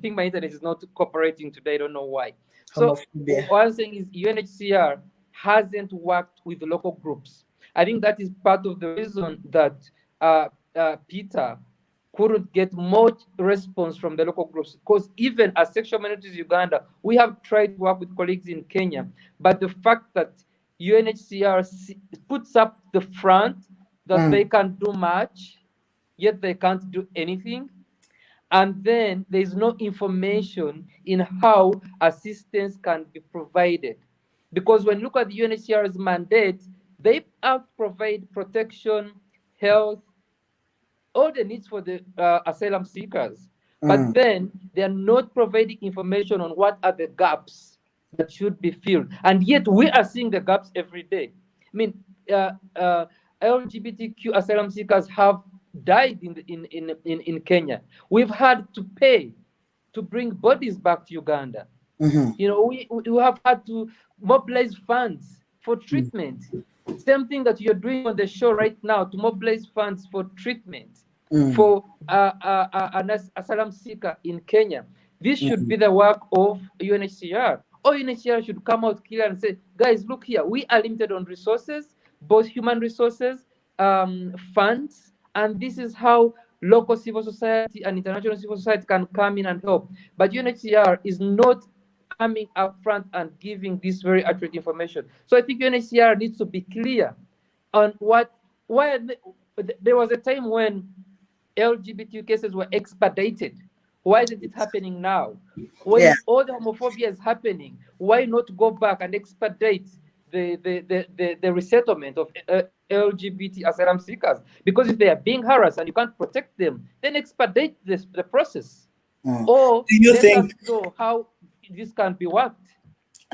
think my internet is not cooperating today. I don't know why. So what I'm saying is UNHCR hasn't worked with the local groups. I think that is part of the reason that Peter couldn't get much response from the local groups, because even as Sexual Minorities Uganda, we have tried to work with colleagues in Kenya, but the fact that UNHCR puts up the front that they can do much, yet they can't do anything. And then there's no information in how assistance can be provided. Because when you look at the UNHCR's mandate, they have to provide protection, health, all the needs for the asylum seekers. But then they are not providing information on what are the gaps that should be filled. And yet we are seeing the gaps every day. I mean, LGBTQ asylum seekers have died in Kenya. We've had to pay to bring bodies back to Uganda. You know, we have had to mobilize funds for treatment. Same thing that you're doing on the show right now to mobilize funds for treatment for an asylum seeker in Kenya. This should be the work of UNHCR. Or UNHCR should come out clear and say, guys, look here, we are limited on resources, both human resources, funds, and this is how local civil society and international civil society can come in and help. But UNHCR is not coming up front and giving this very accurate information. So I think UNHCR needs to be clear on why there was a time when LGBTQ cases were expedited. Why is it happening now? When all the homophobia is happening, why not go back and expedite the resettlement of LGBT asylum seekers? Because if they are being harassed and you can't protect them, then expedite the process. Or do you think know how this can be worked?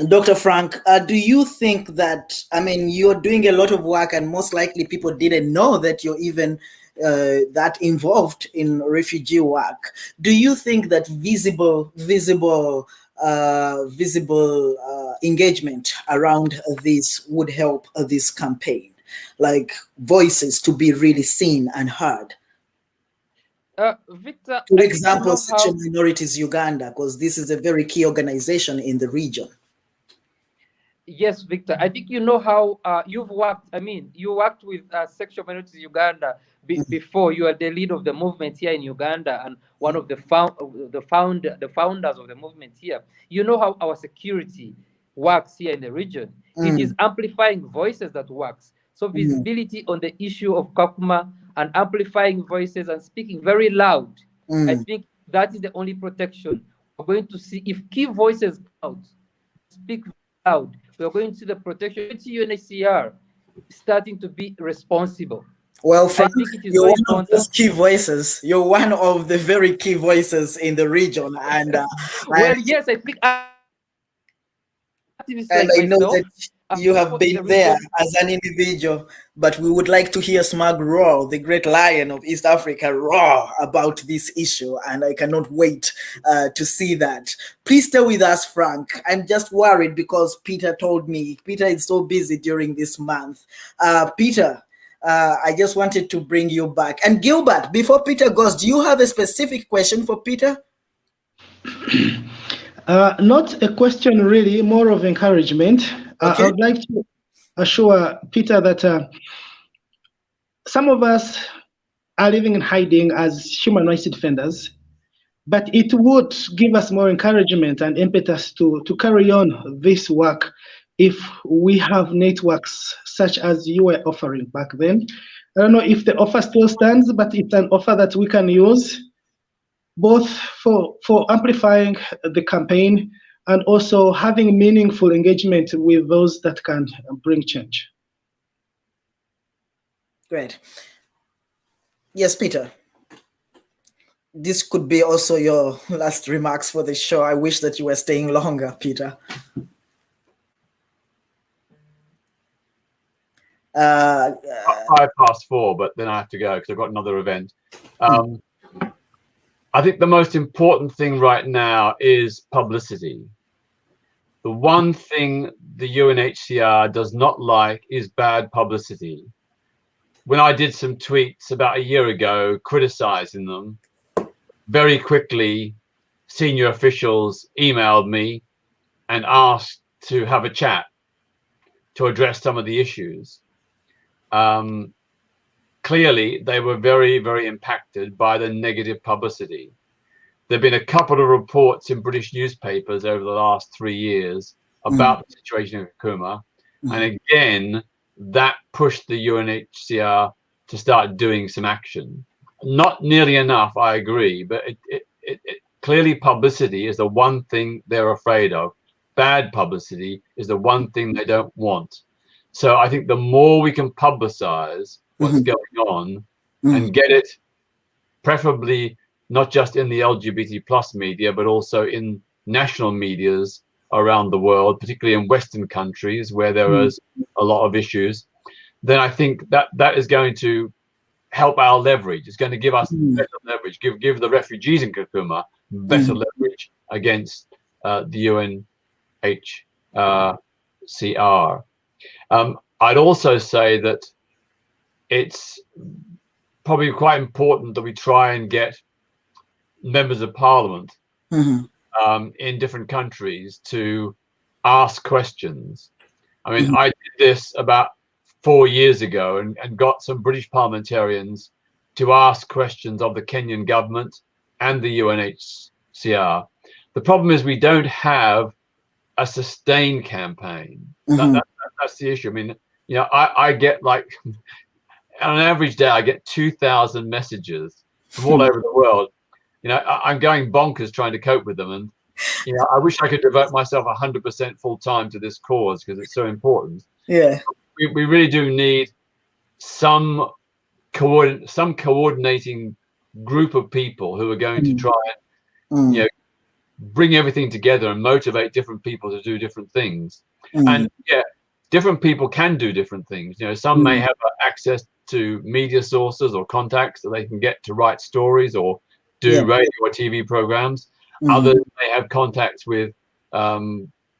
Dr. Frank, do you think that, I mean, you're doing a lot of work and most likely people didn't know that you're even that involved in refugee work. Do you think that visible engagement around this would help this campaign? Like voices to be really seen and heard? Victor, for example, Sexual Minorities Uganda, because this is a very key organization in the region. Yes, Victor. I think you know how you've worked. I mean, you worked with Sexual Minorities Uganda before. You are the lead of the movement here in Uganda and one of the founders of the movement here. You know how our security works here in the region. It is amplifying voices that works. So visibility on the issue of Kakuma and amplifying voices and speaking very loud. I think that is the only protection. We're going to see if key voices out, speak loud. We're going to see the protection. UNHCR starting to be responsible. Well, Frank, you're one of those key voices. You're one of the very key voices in the region, and well, yes, I think. And I know that you have been there as an individual, but we would like to hear SMUG roar, the great lion of East Africa, roar about this issue, and I cannot wait to see that. Please stay with us, Frank. I'm just worried because Peter told me, Peter is so busy during this month. Peter, I just wanted to bring you back. And Gilbert, before Peter goes, do you have a specific question for Peter? Not a question really, more of encouragement. Okay. I would like to assure Peter that some of us are living in hiding as human rights defenders, but it would give us more encouragement and impetus to carry on this work if we have networks such as you were offering back then. I don't know if the offer still stands, but it's an offer that we can use both for amplifying the campaign and also having meaningful engagement with those that can bring change. Great. Yes, Peter. This could be also your last remarks for the show. I wish that you were staying longer, Peter. 4:05, but then I have to go because I've got another event. I think the most important thing right now is publicity. The one thing the UNHCR does not like is bad publicity. When I did some tweets about a year ago criticizing them, very quickly senior officials emailed me and asked to have a chat to address some of the issues. Clearly, they were very, very impacted by the negative publicity. There have been a couple of reports in British newspapers over the last 3 years about the situation in Kakuma. And again, that pushed the UNHCR to start doing some action. Not nearly enough, I agree, but clearly publicity is the one thing they're afraid of. Bad publicity is the one thing they don't want. So I think the more we can publicize what's going on and get it preferably not just in the LGBT plus media, but also in national medias around the world, particularly in Western countries where there is a lot of issues, then I think that is going to help our leverage. It's going to give us better leverage, give the refugees in Kakuma better leverage against the UNHCR. I'd also say that it's probably quite important that we try and get members of parliament in different countries to ask questions. I mean, I did this about 4 years ago and got some British parliamentarians to ask questions of the Kenyan government and the UNHCR. The problem is we don't have a sustained campaign. That's the issue. I mean, you know, I get like, on an average day, I get 2,000 messages from all over the world. You know, I'm going bonkers trying to cope with them. And, you know, I wish I could devote myself 100% full time to this cause because it's so important. Yeah. We really do need some coordinating group of people who are going to try and, you know, bring everything together and motivate different people to do different things. And yeah, different people can do different things. You know, some may have access to media sources or contacts that they can get to write stories or do radio or TV programs. Others may have contacts with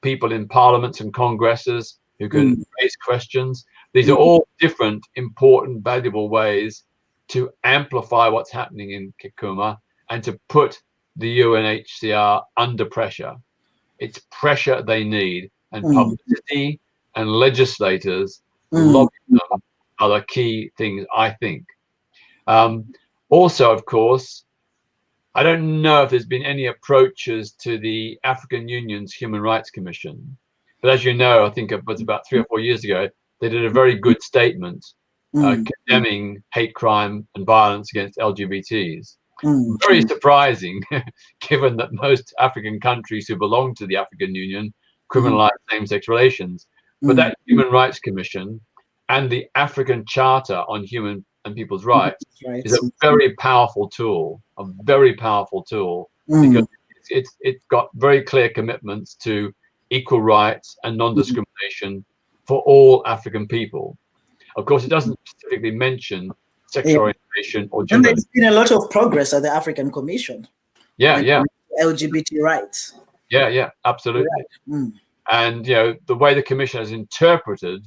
people in parliaments and congresses who can raise questions. These are all different, important, valuable ways to amplify what's happening in Kakuma and to put the UNHCR under pressure. It's pressure they need, and publicity and legislators lobbying them are the key things, I think. Also, of course, I don't know if there's been any approaches to the African Union's Human Rights Commission, but as you know, I think it was about 3 or 4 years ago, they did a very good statement condemning hate crime and violence against LGBTs. Very surprising, given that most African countries who belong to the African Union criminalize same-sex relations. But that Human Rights Commission and the African Charter on Human and People's Rights is a very powerful tool, because it's got very clear commitments to equal rights and non-discrimination for all African people. Of course, it doesn't specifically mention sexual orientation or gender. And there's been a lot of progress at the African Commission. LGBT rights. Yeah, absolutely. And you know, the way the Commission has interpreted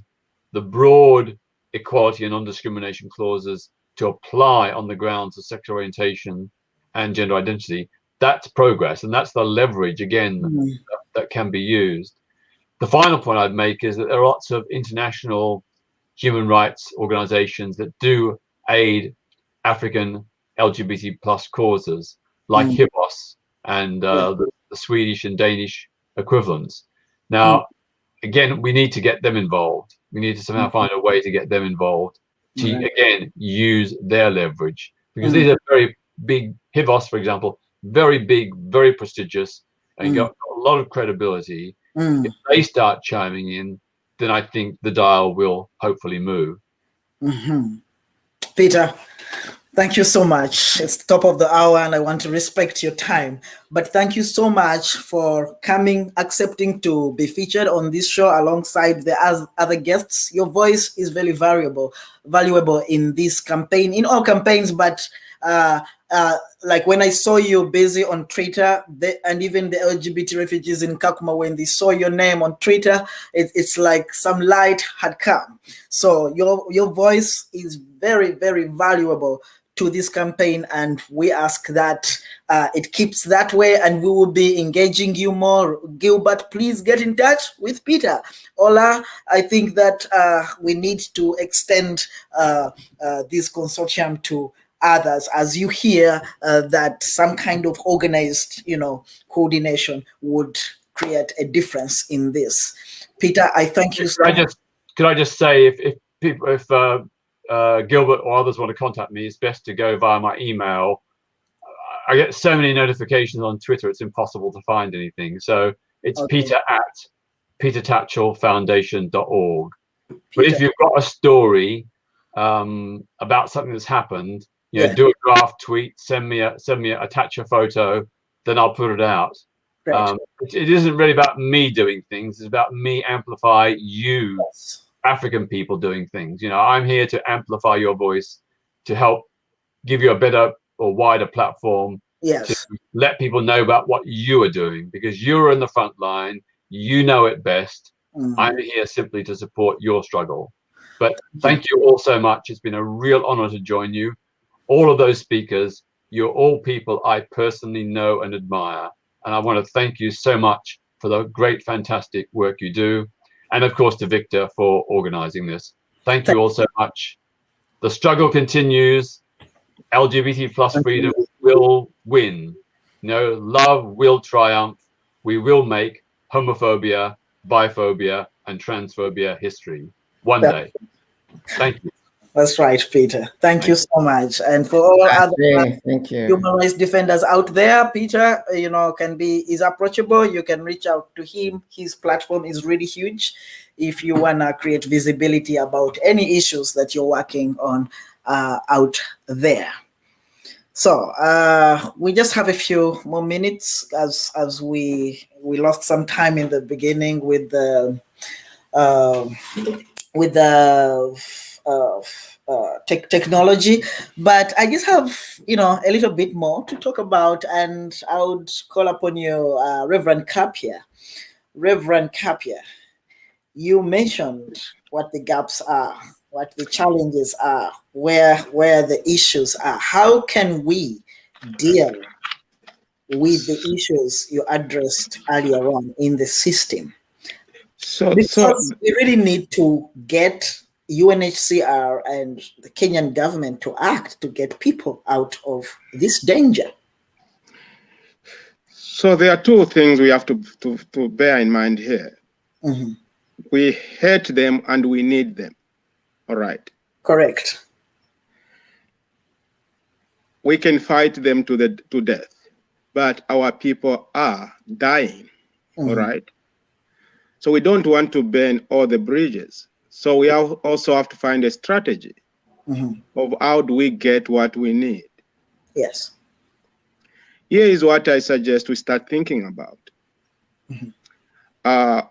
the broad equality and non-discrimination clauses to apply on the grounds of sexual orientation and gender identity, that's progress, and that's the leverage again that can be used. The final point I'd make is that there are lots of international human rights organizations that do aid African LGBT plus causes, like HIVOS and the Swedish and Danish equivalents. Now, again, we need to get them involved. We need to somehow find a way to get them involved to, again, use their leverage. Because these are very big, HIVOS, for example, very big, very prestigious, and got a lot of credibility. If they start chiming in, then I think the dial will hopefully move. Peter, thank you so much. It's the top of the hour and I want to respect your time. But thank you so much for coming, accepting to be featured on this show alongside the other guests. Your voice is very valuable in this campaign, in all campaigns, but like when I saw you busy on Twitter, and even the LGBT refugees in Kakuma, when they saw your name on Twitter, it's like some light had come. So your voice is very, very valuable to this campaign, and we ask that it keeps that way, and we will be engaging you more. Gilbert, please get in touch with Peter. Ola, I think that we need to extend this consortium to others, as you hear that some kind of organized, coordination would create a difference in this. Peter, I thank you so much. Could I just say, if Gilbert or others want to contact me, it's best to go via my email. I get so many notifications on Twitter, it's impossible to find anything. So it's peter@petertatchellfoundation.org. But if you've got a story about something that's happened, do a draft tweet, send me attach a photo, then I'll put it out. It isn't really about me doing things, it's about me amplify you, African people doing things. I'm here to amplify your voice, to help give you a better or wider platform, to let people know about what you are doing, because you're in the front line, you know it best, I'm here simply to support your struggle. But thank you all so much. It's been a real honor to join you. All of those speakers, you're all people I personally know and admire. And I want to thank you so much for the great, fantastic work you do. And of course, to Victor for organizing this. Thank you all so much. The struggle continues. LGBT plus freedom will win. Love will triumph. We will make homophobia, biphobia, and transphobia history one day. Thank you. That's right, Peter. Thank you so much. And for all other human rights defenders out there, Peter, is approachable. You can reach out to him. His platform is really huge. If you wanna create visibility about any issues that you're working on out there. So we just have a few more minutes as we lost some time in the beginning with the technology, but I just have a little bit more to talk about, and I would call upon you, Reverend Kapya. Reverend Kapya, you mentioned what the gaps are, what the challenges are, where the issues are. How can we deal with the issues you addressed earlier on in the system? Because we really need to get UNHCR and the Kenyan government to act to get people out of this danger. So there are two things we have to bear in mind here. Mm-hmm. We hate them and we need them. All right. Correct. We can fight them to death, but our people are dying. Mm-hmm. All right. So we don't want to burn all the bridges. So we also have to find a strategy of how do we get what we need. Yes. Here is what I suggest we start thinking about.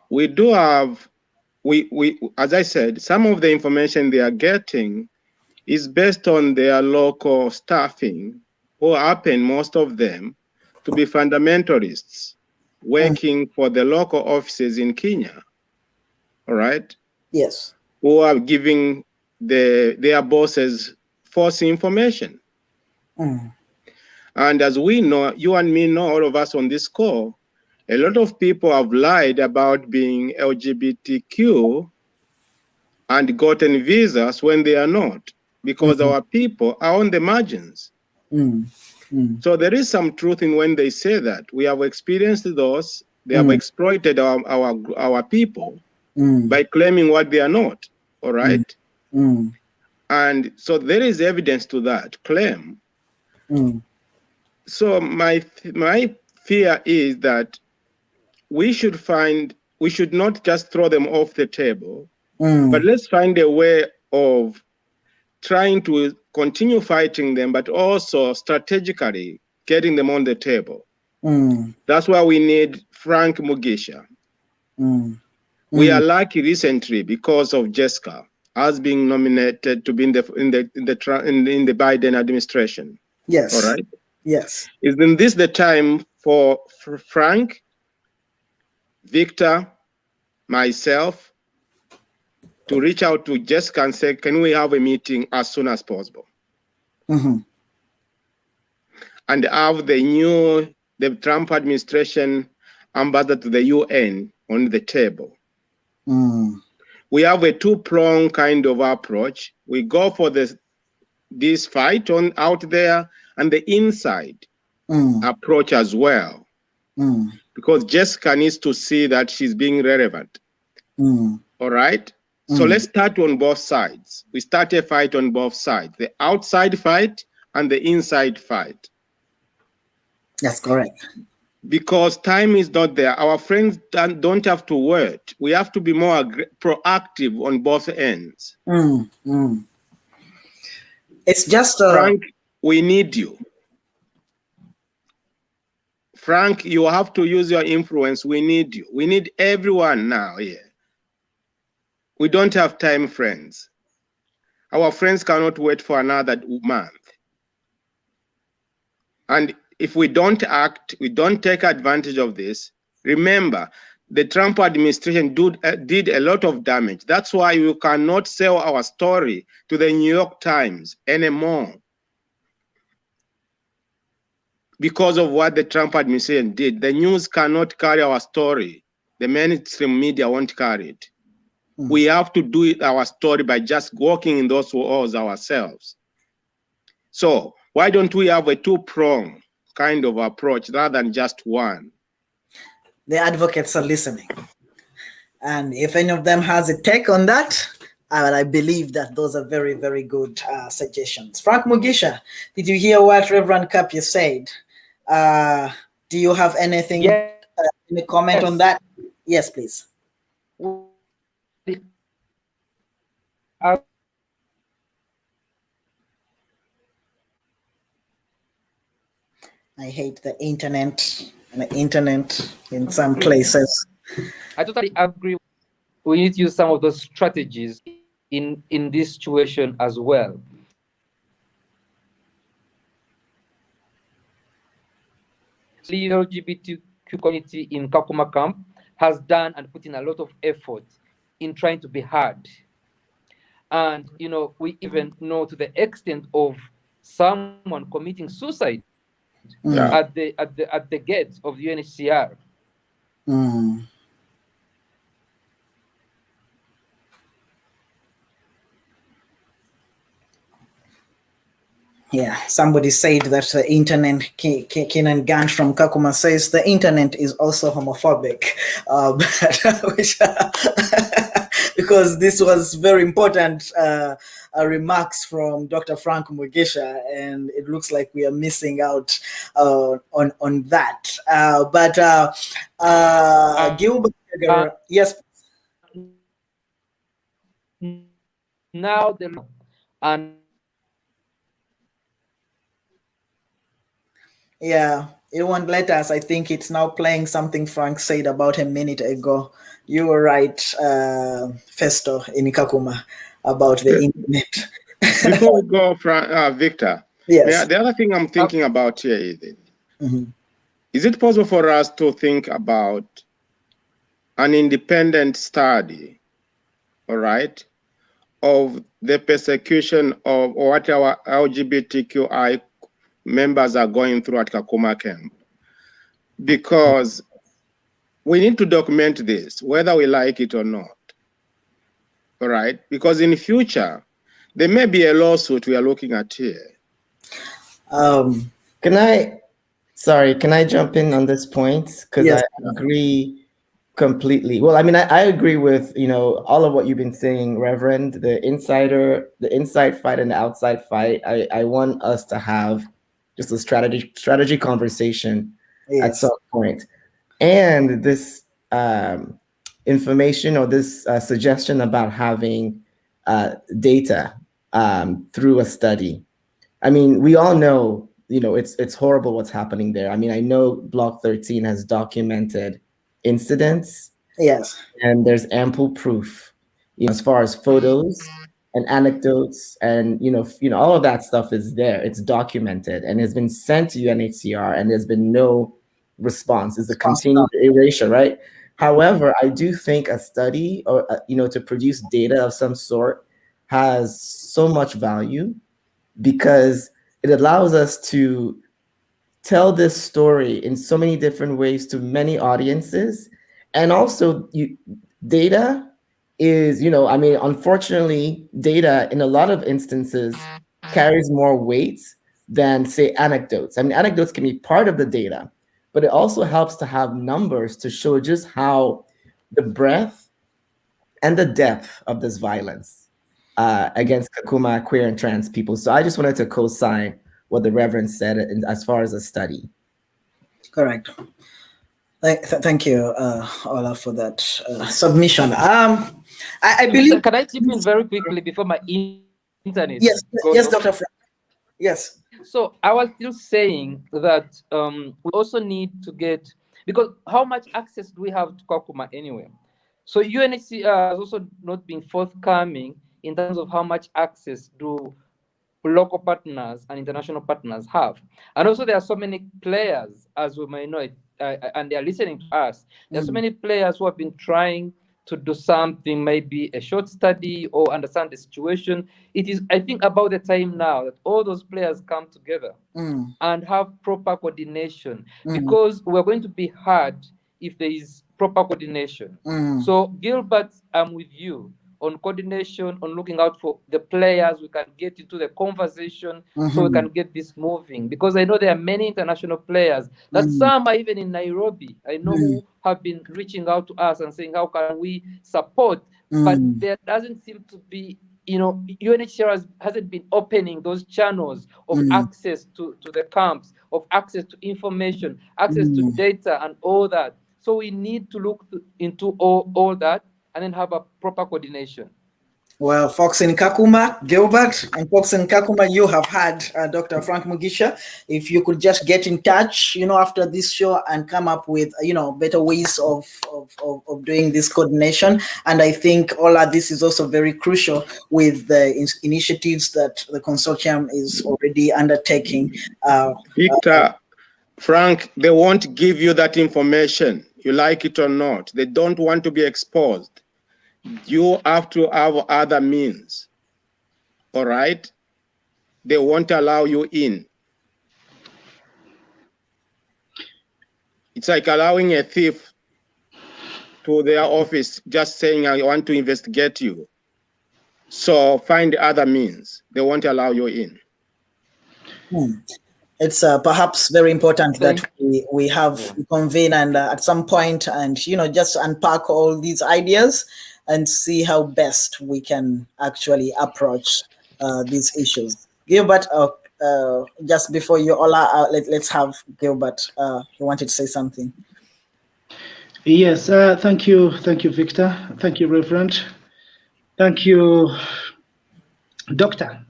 We do have, as I said, some of the information they are getting is based on their local staffing, who happen, most of them, to be fundamentalists working for the local offices in Kenya. All right? Yes. Who are giving their bosses false information. And as we know, you and me know, all of us on this call, a lot of people have lied about being LGBTQ and gotten visas when they are not, because our people are on the margins. So there is some truth in when they say that. We have experienced those. They have exploited our people by claiming what they are not. All right. And so there is evidence to that claim. So my fear is that we should not just throw them off the table, but let's find a way of trying to continue fighting them, but also strategically getting them on the table. That's why we need Frank Mugisha. We are lucky recently because of Jessica as being nominated to be in the Biden administration. Yes. All right. Yes. Isn't this the time for Frank, Victor, myself, to reach out to Jessica and say, can we have a meeting as soon as possible? And have the Trump administration ambassador to the UN on the table. We have a two-pronged kind of approach. We go for this fight out there and the inside approach as well. Because Jessica needs to see that she's being relevant. All right? So let's start on both sides. We start a fight on both sides, the outside fight and the inside fight. That's correct. Because time is not there. Our friends don't have to wait. We have to be more proactive on both ends. It's just Frank, we need you. Frank, you have to use your influence. We need you. We need everyone now here. We don't have time, friends. Our friends cannot wait for another month. And if we don't act, we don't take advantage of this, remember, the Trump administration did a lot of damage. That's why you cannot sell our story to the New York Times anymore, because of what the Trump administration did. The news cannot carry our story. The mainstream media won't carry it. We have to do it, our story, by just walking in those walls ourselves. So why don't we have a two-pronged kind of approach rather than just one? The advocates are listening. And if any of them has a take on that, I believe that those are very, very good suggestions. Frank Mugisha, did you hear what Reverend Kapya said? Do you have anything, any comment on that? Yes, please. I hate the internet in some places. I totally agree. We need to use some of those strategies in this situation as well. The LGBTQ community in Kakuma camp has done and put in a lot of effort in trying to be heard. And we even know to the extent of someone committing suicide at the gate of the UNHCR. Yeah, somebody said that the internet, Kenan Gant from Kakuma says the internet is also homophobic, because this was very important remarks from Dr. Frank Mugisha, and it looks like we are missing out on that. Gilbert, yes. Now yeah, it won't let us. I think it's now playing something Frank said about a minute ago. You were right, Festo in Kakuma, about the internet. Before we go, Victor, yes. The other thing I'm thinking about here is, is it possible for us to think about an independent study, all right, of the persecution of what our LGBTQI members are going through at Kakuma camp? Because we need to document this, whether we like it or not. All right? Because in the future, there may be a lawsuit we are looking at here. Can I jump in on this point? Because yes. I agree completely. Well, I mean, I agree with, all of what you've been saying, Reverend, the inside fight and the outside fight. I want us to have just a strategy conversation at some point. And this information or this suggestion about having data through a study. I mean, we all know, it's horrible what's happening there. I mean, I know Block 13 has documented incidents. Yes. And there's ample proof, as far as photos and anecdotes and, all of that stuff is there. It's documented and has been sent to UNHCR, and there's been no response. It's a continued erasure, right? However, I do think a study or, to produce data of some sort has so much value, because it allows us to tell this story in so many different ways to many audiences. And also data is, unfortunately, data in a lot of instances carries more weight than, say, anecdotes. I mean, anecdotes can be part of the data, but it also helps to have numbers to show just how the breadth and the depth of this violence against Kakuma, queer and trans people. So I just wanted to co-sign what the Reverend said as far as a study. Correct. Thank you, Ola, for that submission. I believe. Can I chip in very quickly before my internet? Yes, Dr. Frank. Yes. So I was still saying that we also need to get, because how much access do we have to Kakuma anyway? So UNHCR has also not been forthcoming in terms of how much access do local partners and international partners have. And also there are so many players, as we may know. and they are listening to us. There's so many players who have been trying to do something, maybe a short study or understand the situation. It is, I think, about the time now that all those players come together and have proper coordination, because we're going to be hard if there is proper coordination. So Gilbert, I'm with you on coordination, on looking out for the players. We can get into the conversation so we can get this moving, because I know there are many international players that some are even in Nairobi. I know who have been reaching out to us and saying, how can we support? But there doesn't seem to be, UNHCR hasn't been opening those channels of access to the camps, of access to information, access to data and all that. So we need to look into all that and then have a proper coordination. Well, folks in Kakuma, Gilbert, and folks in Kakuma, you have had Dr. Frank Mugisha. If you could just get in touch, after this show and come up with, better ways of doing this coordination. And I think all of this is also very crucial with the initiatives that the consortium is already undertaking. Victor, Frank, they won't give you that information, you like it or not. They don't want to be exposed. You have to have other means, all right? They won't allow you in. It's like allowing a thief to their office, just saying, I want to investigate you. So find other means. They won't allow you in. It's perhaps very important that we have convene and at some point and, just unpack all these ideas and see how best we can actually approach these issues. Gilbert, just before you all are, let's have Gilbert. He wanted to say something. Yes, thank you, Victor. Thank you, Reverend. Thank you, Doctor.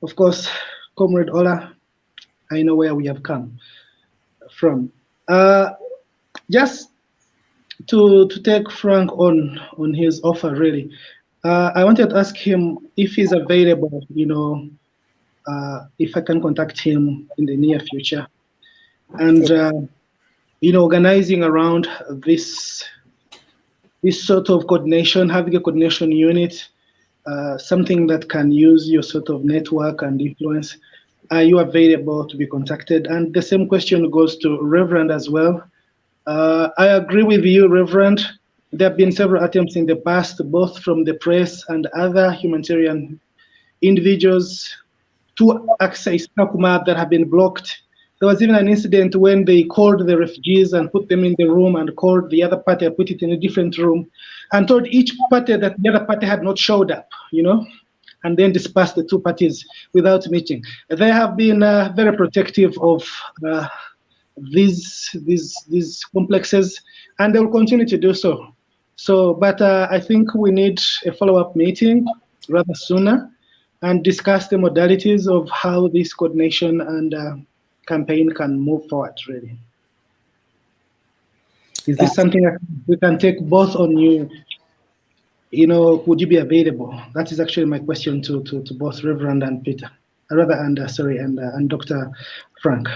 Of course, Comrade Ola, I know where we have come from. Just to take Frank on his offer, really, I wanted to ask him if he's available, if I can contact him in the near future. And, organizing around this sort of coordination, having a coordination unit, something that can use your sort of network and influence. Are you available to be contacted? And the same question goes to Reverend as well. I agree with you, Reverend. There have been several attempts in the past, both from the press and other humanitarian individuals, to access Kakuma that have been blocked. There was even an incident when they called the refugees and put them in the room and called the other party and put it in a different room and told each party that the other party had not showed up, and then dispersed the two parties without meeting. They have been very protective of these complexes, and they will continue to do so. But I think we need a follow-up meeting rather sooner and discuss the modalities of how this coordination and campaign can move forward, really. Is this something that we can take both on you? Would you be available? That is actually my question to both Reverend and Peter, and Dr. Frank.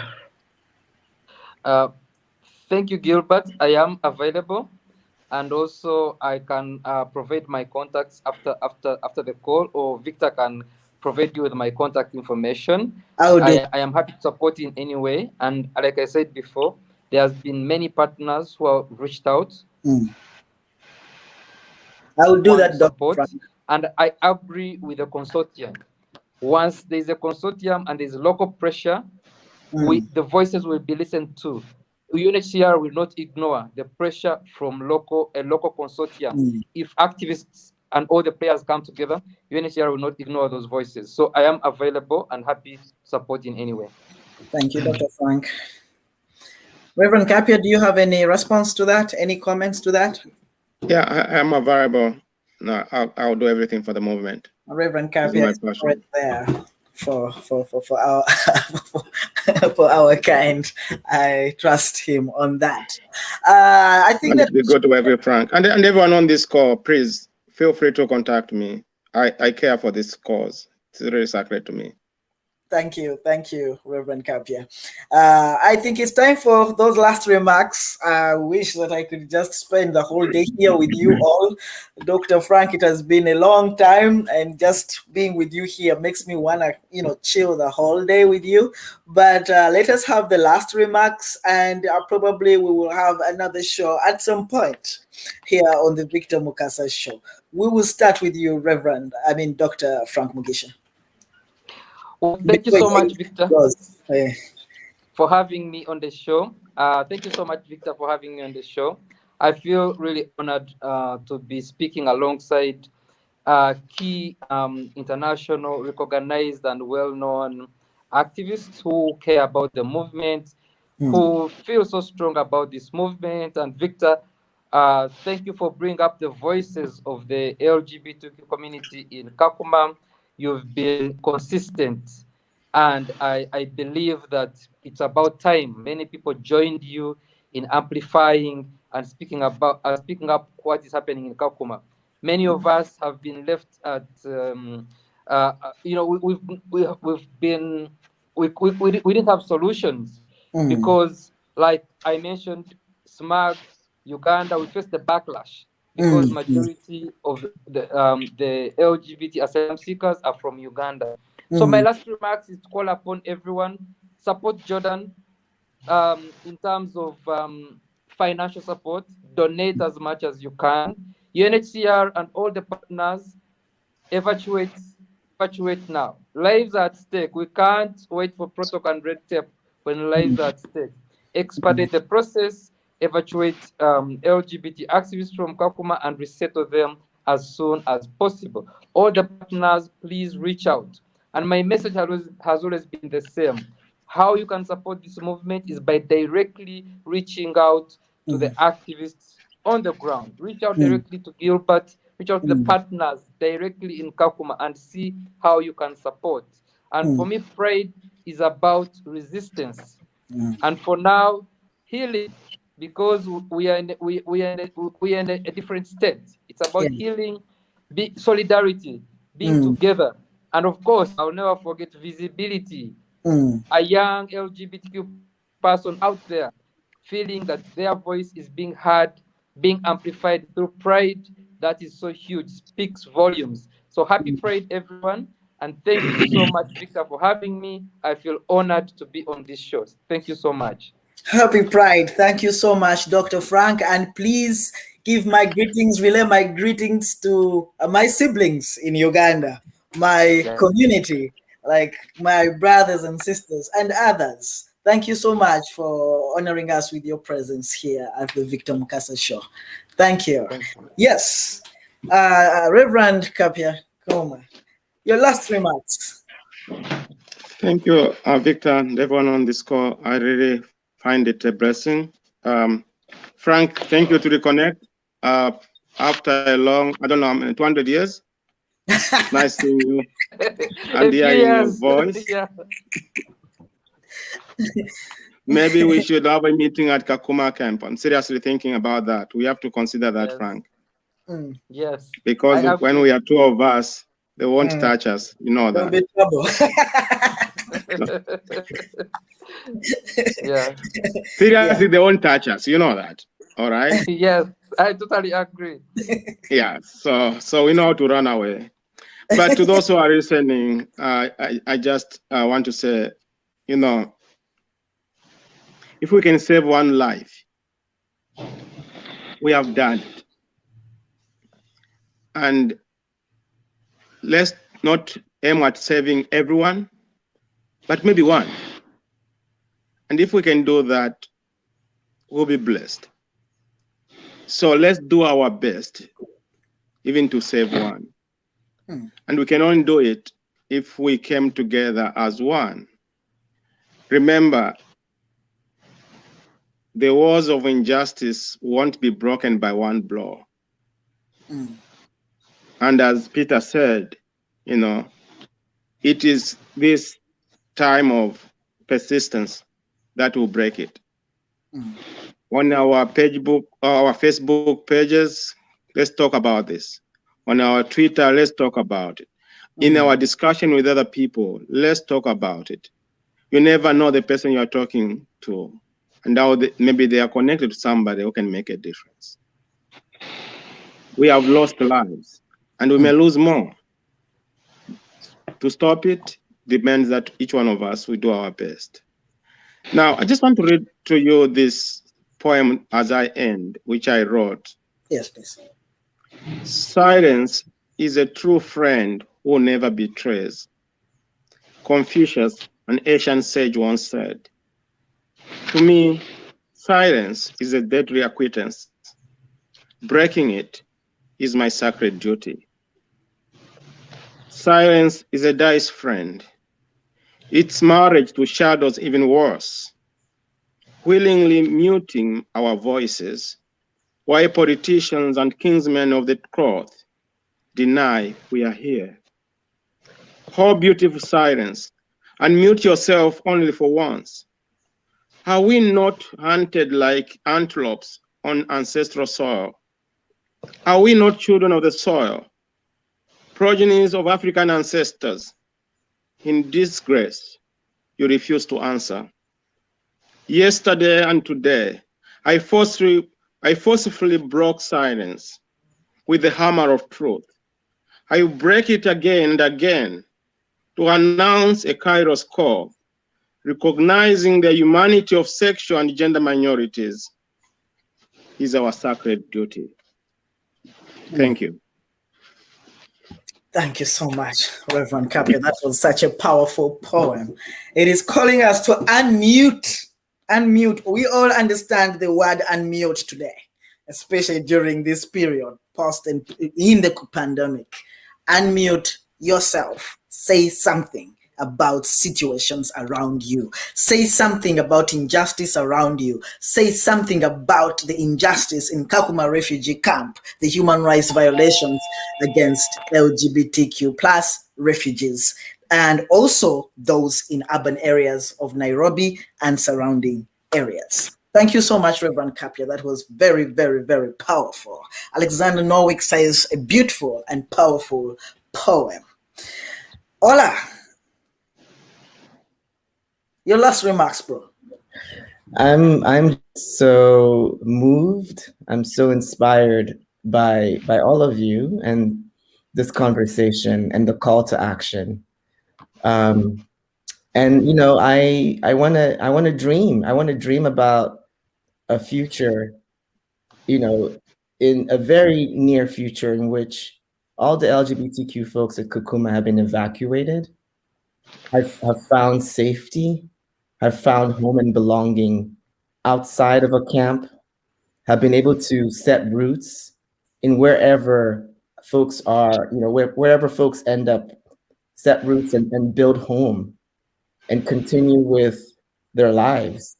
Thank you, Gilbert. I am available, and also I can provide my contacts after the call, or Victor can provide you with my contact information. I am happy to support in any way, and like I said before, there has been many partners who have reached out. I will do that, Dr. Frank. And I agree with the consortium. Once there's a consortium and there's local pressure, the voices will be listened to. UNHCR will not ignore the pressure from a local consortium. If activists and all the players come together, UNHCR will not ignore those voices. So I am available and happy to support in any way. Thank you, Dr. Frank. Reverend Kapya, do you have any response to that? Any comments to that? Yeah, I am available. No, I'll do everything for the movement. Reverend Kapya is right there for our for our kind. I trust him on that. I think that we go to every Frank and everyone on this call. Please feel free to contact me. I care for this cause. It's really sacred to me. Thank you, Reverend Kapya. I think it's time for those last remarks. I wish that I could just spend the whole day here with you all. Dr. Frank, it has been a long time, and just being with you here makes me want to, chill the whole day with you. But let us have the last remarks, and probably we will have another show at some point here on the Victor Mukasa Show. We will start with you, Dr. Frank Mugisha. Well, thank you so much, Victor, for having me on the show. Thank you so much, Victor, for having me on the show. I feel really honored to be speaking alongside key international recognized and well-known activists who care about the movement, who feel so strong about this movement. And Victor, thank you for bringing up the voices of the LGBTQ community in Kakuma. You've been consistent, and I believe that it's about time many people joined you in amplifying and speaking up what is happening in Kakuma. Many of us have been left at, we didn't have solutions because, like I mentioned, SMUG, Uganda, we faced the backlash because majority of the LGBT asylum seekers are from Uganda. So my last remarks is to call upon everyone, support Jordan in terms of financial support, donate as much as you can. UNHCR and all the partners, evacuate now. Lives are at stake. We can't wait for protocol and red tape when lives are at stake. Expedite the process, evacuate LGBT activists from Kakuma and resettle them as soon as possible. All the partners, please reach out. And my message has always been the same. How you can support this movement is by directly reaching out to the activists on the ground. Reach out directly to Gilbert, reach out to the partners directly in Kakuma and see how you can support. And for me, Pride is about resistance. And for now, healing, because we are in a different state. It's about healing, solidarity, being together. And of course, I'll never forget visibility. A young LGBTQ person out there feeling that their voice is being heard, being amplified through Pride, that is so huge, speaks volumes. So happy Pride, everyone. And thank you so much, Victor, for having me. I feel honored to be on this show. Thank you so much. Happy Pride. Thank you so much, Dr. Frank. And please give my greetings, relay my greetings to my siblings in Uganda, my community, like my brothers and sisters and others. Thank you so much for honoring us with your presence here at the Victor Mukasa Show. Thank you. Yes. Reverend Kapya, Kaoma, your last remarks. Thank you, Victor, and everyone on this call. I really find it a blessing. Frank, thank you to reconnect. After a long, 200 years. Nice seeing you and hearing your voice. Yeah. Maybe we should have a meeting at Kakuma camp. I'm seriously thinking about that. We have to consider that, Frank. Yes. Because when we are two of us, they won't touch us. You know that. Yeah. Seriously, they won't touch us. You know that. All right? Yes, I totally agree. Yeah. So we know how to run away. But to those who are listening, I just want to say, if we can save one life, we have done it. And let's not aim at saving everyone, but maybe one. And if we can do that, we'll be blessed. So let's do our best, even to save one. And we can only do it if we came together as one. Remember, the walls of injustice won't be broken by one blow. And as Peter said, it is this time of persistence that will break it. On our Facebook pages, let's talk about this. On our Twitter, let's talk about it. in our discussion with other people, let's talk about it. You never know the person you are talking to, and how maybe they are connected to somebody who can make a difference. We have lost lives, and we may lose more. To stop it demands that each one of us will do our best. Now, I just want to read to you this poem as I end, which I wrote. Yes, please. Silence is a true friend who never betrays. Confucius, an ancient sage, once said, to me, silence is a deadly acquittance. Breaking it is my sacred duty. Silence is a dice friend. Its marriage to shadows even worse, willingly muting our voices, while politicians and kinsmen of the cloth deny we are here. Oh, beautiful silence, unmute yourself only for once. Are we not hunted like antelopes on ancestral soil? Are we not children of the soil, progenies of African ancestors? In disgrace, you refuse to answer. Yesterday and today, I forcefully broke silence with the hammer of truth. I break it again and again to announce a Kairos call, recognizing the humanity of sexual and gender minorities is our sacred duty. Thank you. Thank you so much, Reverend Kapya. That was such a powerful poem. It is calling us to unmute. Unmute. We all understand the word unmute today, especially during this period, post and in the pandemic. Unmute yourself. Say something about situations around you. Say something about injustice around you. Say something about the injustice in Kakuma refugee camp, the human rights violations against LGBTQ plus refugees, and also those in urban areas of Nairobi and surrounding areas. Thank you so much, Reverend Kapya. That was very, very, very powerful. Alexander Norwick says a beautiful and powerful poem. Ola, your last remarks, bro. I'm so moved. I'm so inspired by all of you and this conversation and the call to action. And you know, I want to dream. I want to dream about a future, you know, in a very near future in which all the LGBTQ folks at Kakuma have been evacuated, have found safety, have found home and belonging outside of a camp, have been able to set roots in wherever folks are, you know, wherever folks end up, set roots and build home and continue with their lives.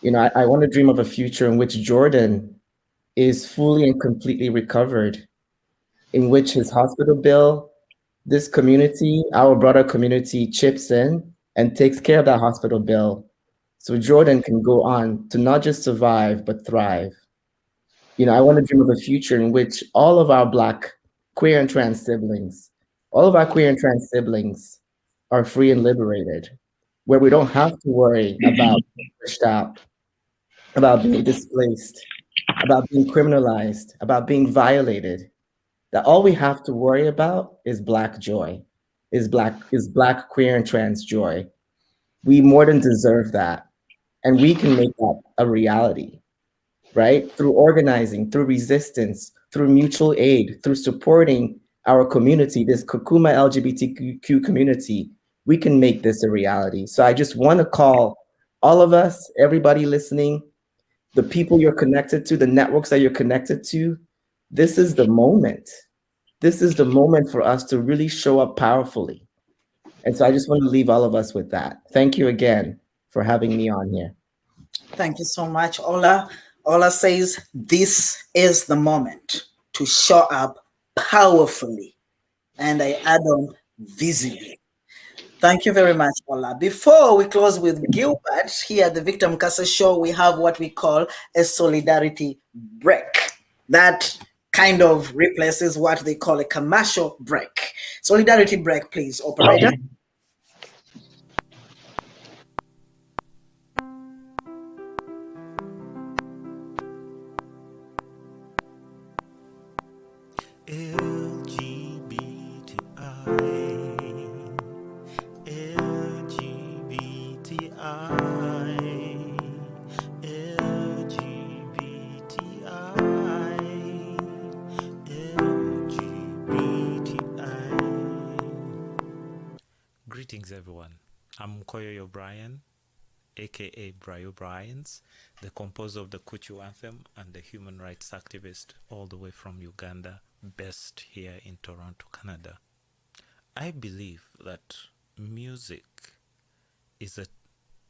You know, I want to dream of a future in which Jordan is fully and completely recovered, in which his hospital bill, this community, our broader community, chips in and takes care of that hospital bill so Jordan can go on to not just survive, but thrive. You know, I want to dream of a future in which all of our Black, queer and trans siblings, all of our queer and trans siblings are free and liberated, where we don't have to worry about being pushed out, about being displaced, about being criminalized, about being violated. That all we have to worry about is Black joy, is Black queer and trans joy. We more than deserve that. And we can make that a reality, right? Through organizing, through resistance, through mutual aid, through supporting our community, this Kakuma LGBTQ community, we can make this a reality. So I just want to call all of us, everybody listening, the people you're connected to, the networks that you're connected to, this is the moment. This is the moment for us to really show up powerfully. And so I just want to leave all of us with that. Thank you again for having me on here. Thank you so much, Ola. Ola says, this is the moment to show up powerfully. And I add on visibly. Thank you very much, Ola. Before we close with Gilbert, here at the Victor Mukasa Show, we have what we call a solidarity break. That kind of replaces what they call a commercial break. Solidarity break, please, operator. Greetings, everyone. I'm Mkoyo O'Brien, aka Brio Bryans, the composer of the Kuchu Anthem and the human rights activist all the way from Uganda, based here in Toronto, Canada. I believe that music is the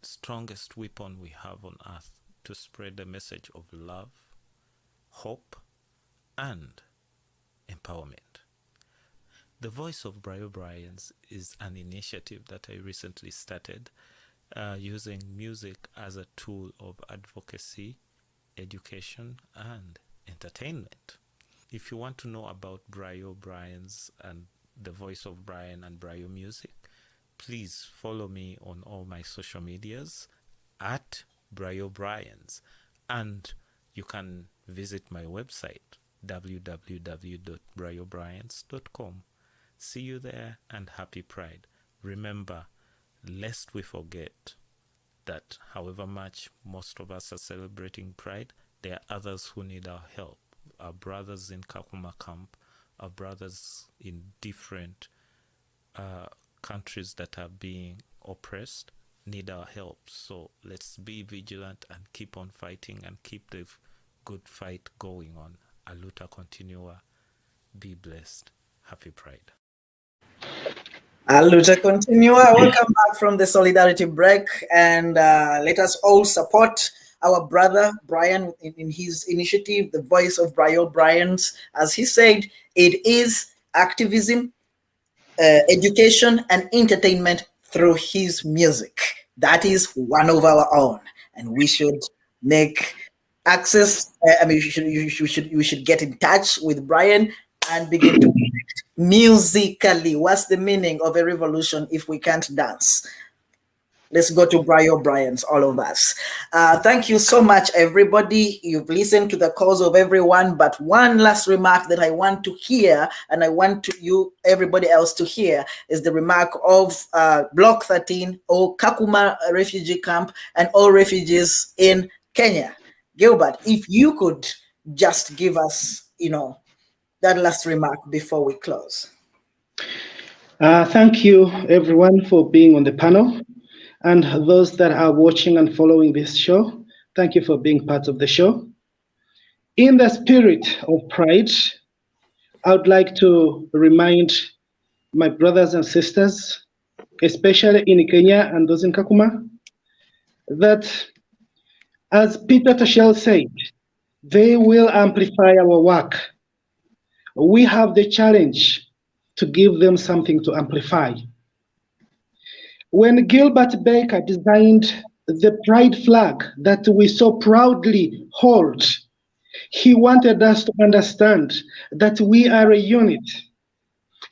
strongest weapon we have on earth to spread the message of love, hope, and empowerment. The Voice of Brio Bryans is an initiative that I recently started using music as a tool of advocacy, education, and entertainment. If you want to know about Brio Bryans and the Voice of Brian and Brio Music, please follow me on all my social medias at Brio Bryans, and you can visit my website www.briobryans.com. See you there, and happy Pride. Remember, lest we forget that however much most of us are celebrating Pride, there are others who need our help. Our brothers in Kakuma camp, our brothers in different countries that are being oppressed need our help. So let's be vigilant and keep on fighting and keep the good fight going on. Aluta continua. Be blessed. Happy Pride. Aluta continua. Welcome back from the solidarity break, and let us all support our brother Brian in his initiative, the Voice of Brio Bryans. As he said, it is activism, education, and entertainment through his music. That is one of our own, and we should make access. We should get in touch with Brian and begin to connect musically. What's the meaning of a revolution if we can't dance? Let's go to Brio Bryans, all of us. Thank you so much, everybody. You've listened to the calls of everyone, but one last remark that I want to hear, and I want everybody else to hear, is the remark of Block 13, or Kakuma refugee camp, and all refugees in Kenya. Gilbert, if you could just give us, that last remark before we close. Thank you, everyone, for being on the panel. And those that are watching and following this show, thank you for being part of the show. In the spirit of pride, I would like to remind my brothers and sisters, especially in Kenya and those in Kakuma, that as Peter Tatchell said, they will amplify our work. We have the challenge to give them something to amplify. When Gilbert Baker designed the pride flag that we so proudly hold, he wanted us to understand that we are a unit.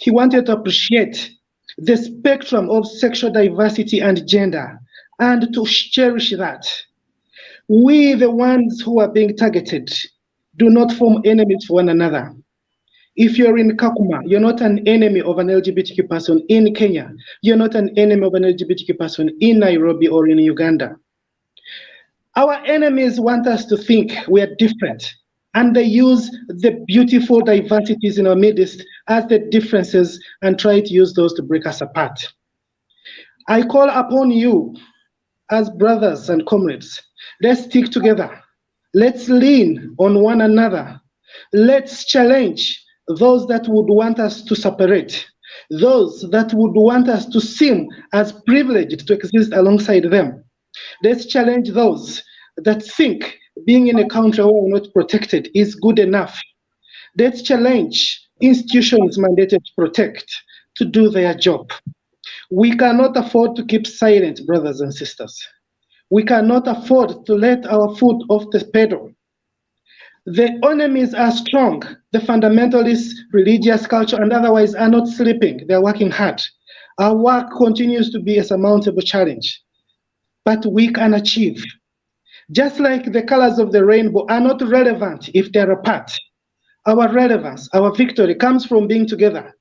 He wanted to appreciate the spectrum of sexual diversity and gender, and to cherish that. We, the ones who are being targeted, do not form enemies for one another. If you're in Kakuma, you're not an enemy of an LGBTQ person in Kenya. You're not an enemy of an LGBTQ person in Nairobi or in Uganda. Our enemies want us to think we are different, and they use the beautiful diversities in our midst as the differences and try to use those to break us apart. I call upon you as brothers and comrades. Let's stick together. Let's lean on one another. Let's challenge those that would want us to separate, those that would want us to seem as privileged to exist alongside them. Let's challenge those that think being in a country where we're not protected is good enough. Let's challenge institutions mandated to protect to do their job. We cannot afford to keep silent, brothers and sisters. We cannot afford to let our foot off the pedal. The enemies are strong. The fundamentalists, religious, culture, and otherwise are not sleeping. They're working hard. Our work continues to be a surmountable challenge, but we can achieve. Just like the colors of the rainbow are not relevant if they're apart. Our relevance, our victory comes from being together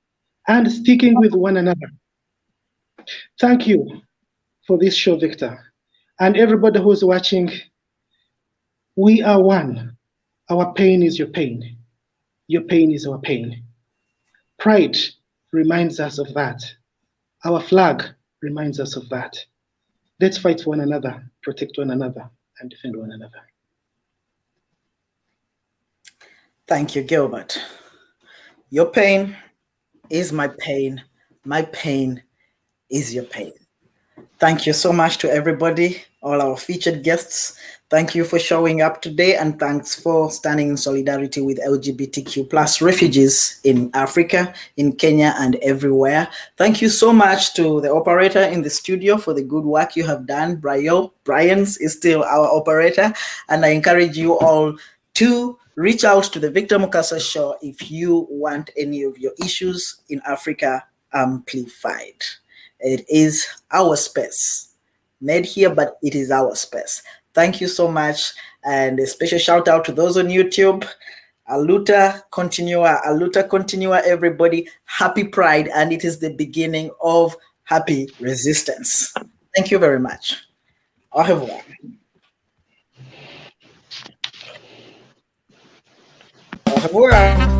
and sticking with one another. Thank you for this show, Victor. And everybody who's watching, we are one. Our pain is your pain. Your pain is our pain. Pride reminds us of that. Our flag reminds us of that. Let's fight for one another, protect one another, and defend one another. Thank you, Gilbert. Your pain is my pain. My pain is your pain. Thank you so much to everybody, all our featured guests. Thank you for showing up today, and thanks for standing in solidarity with LGBTQ plus refugees in Africa, in Kenya, and everywhere. Thank you so much to the operator in the studio for the good work you have done. Brian's is still our operator, and I encourage you all to reach out to the Victor Mukasa Show if you want any of your issues in Africa amplified. It is our space. Made here, but it is our space. Thank you so much. And a special shout out to those on YouTube. Aluta continua, everybody. Happy Pride, and it is the beginning of happy resistance. Thank you very much. Au revoir. Au revoir.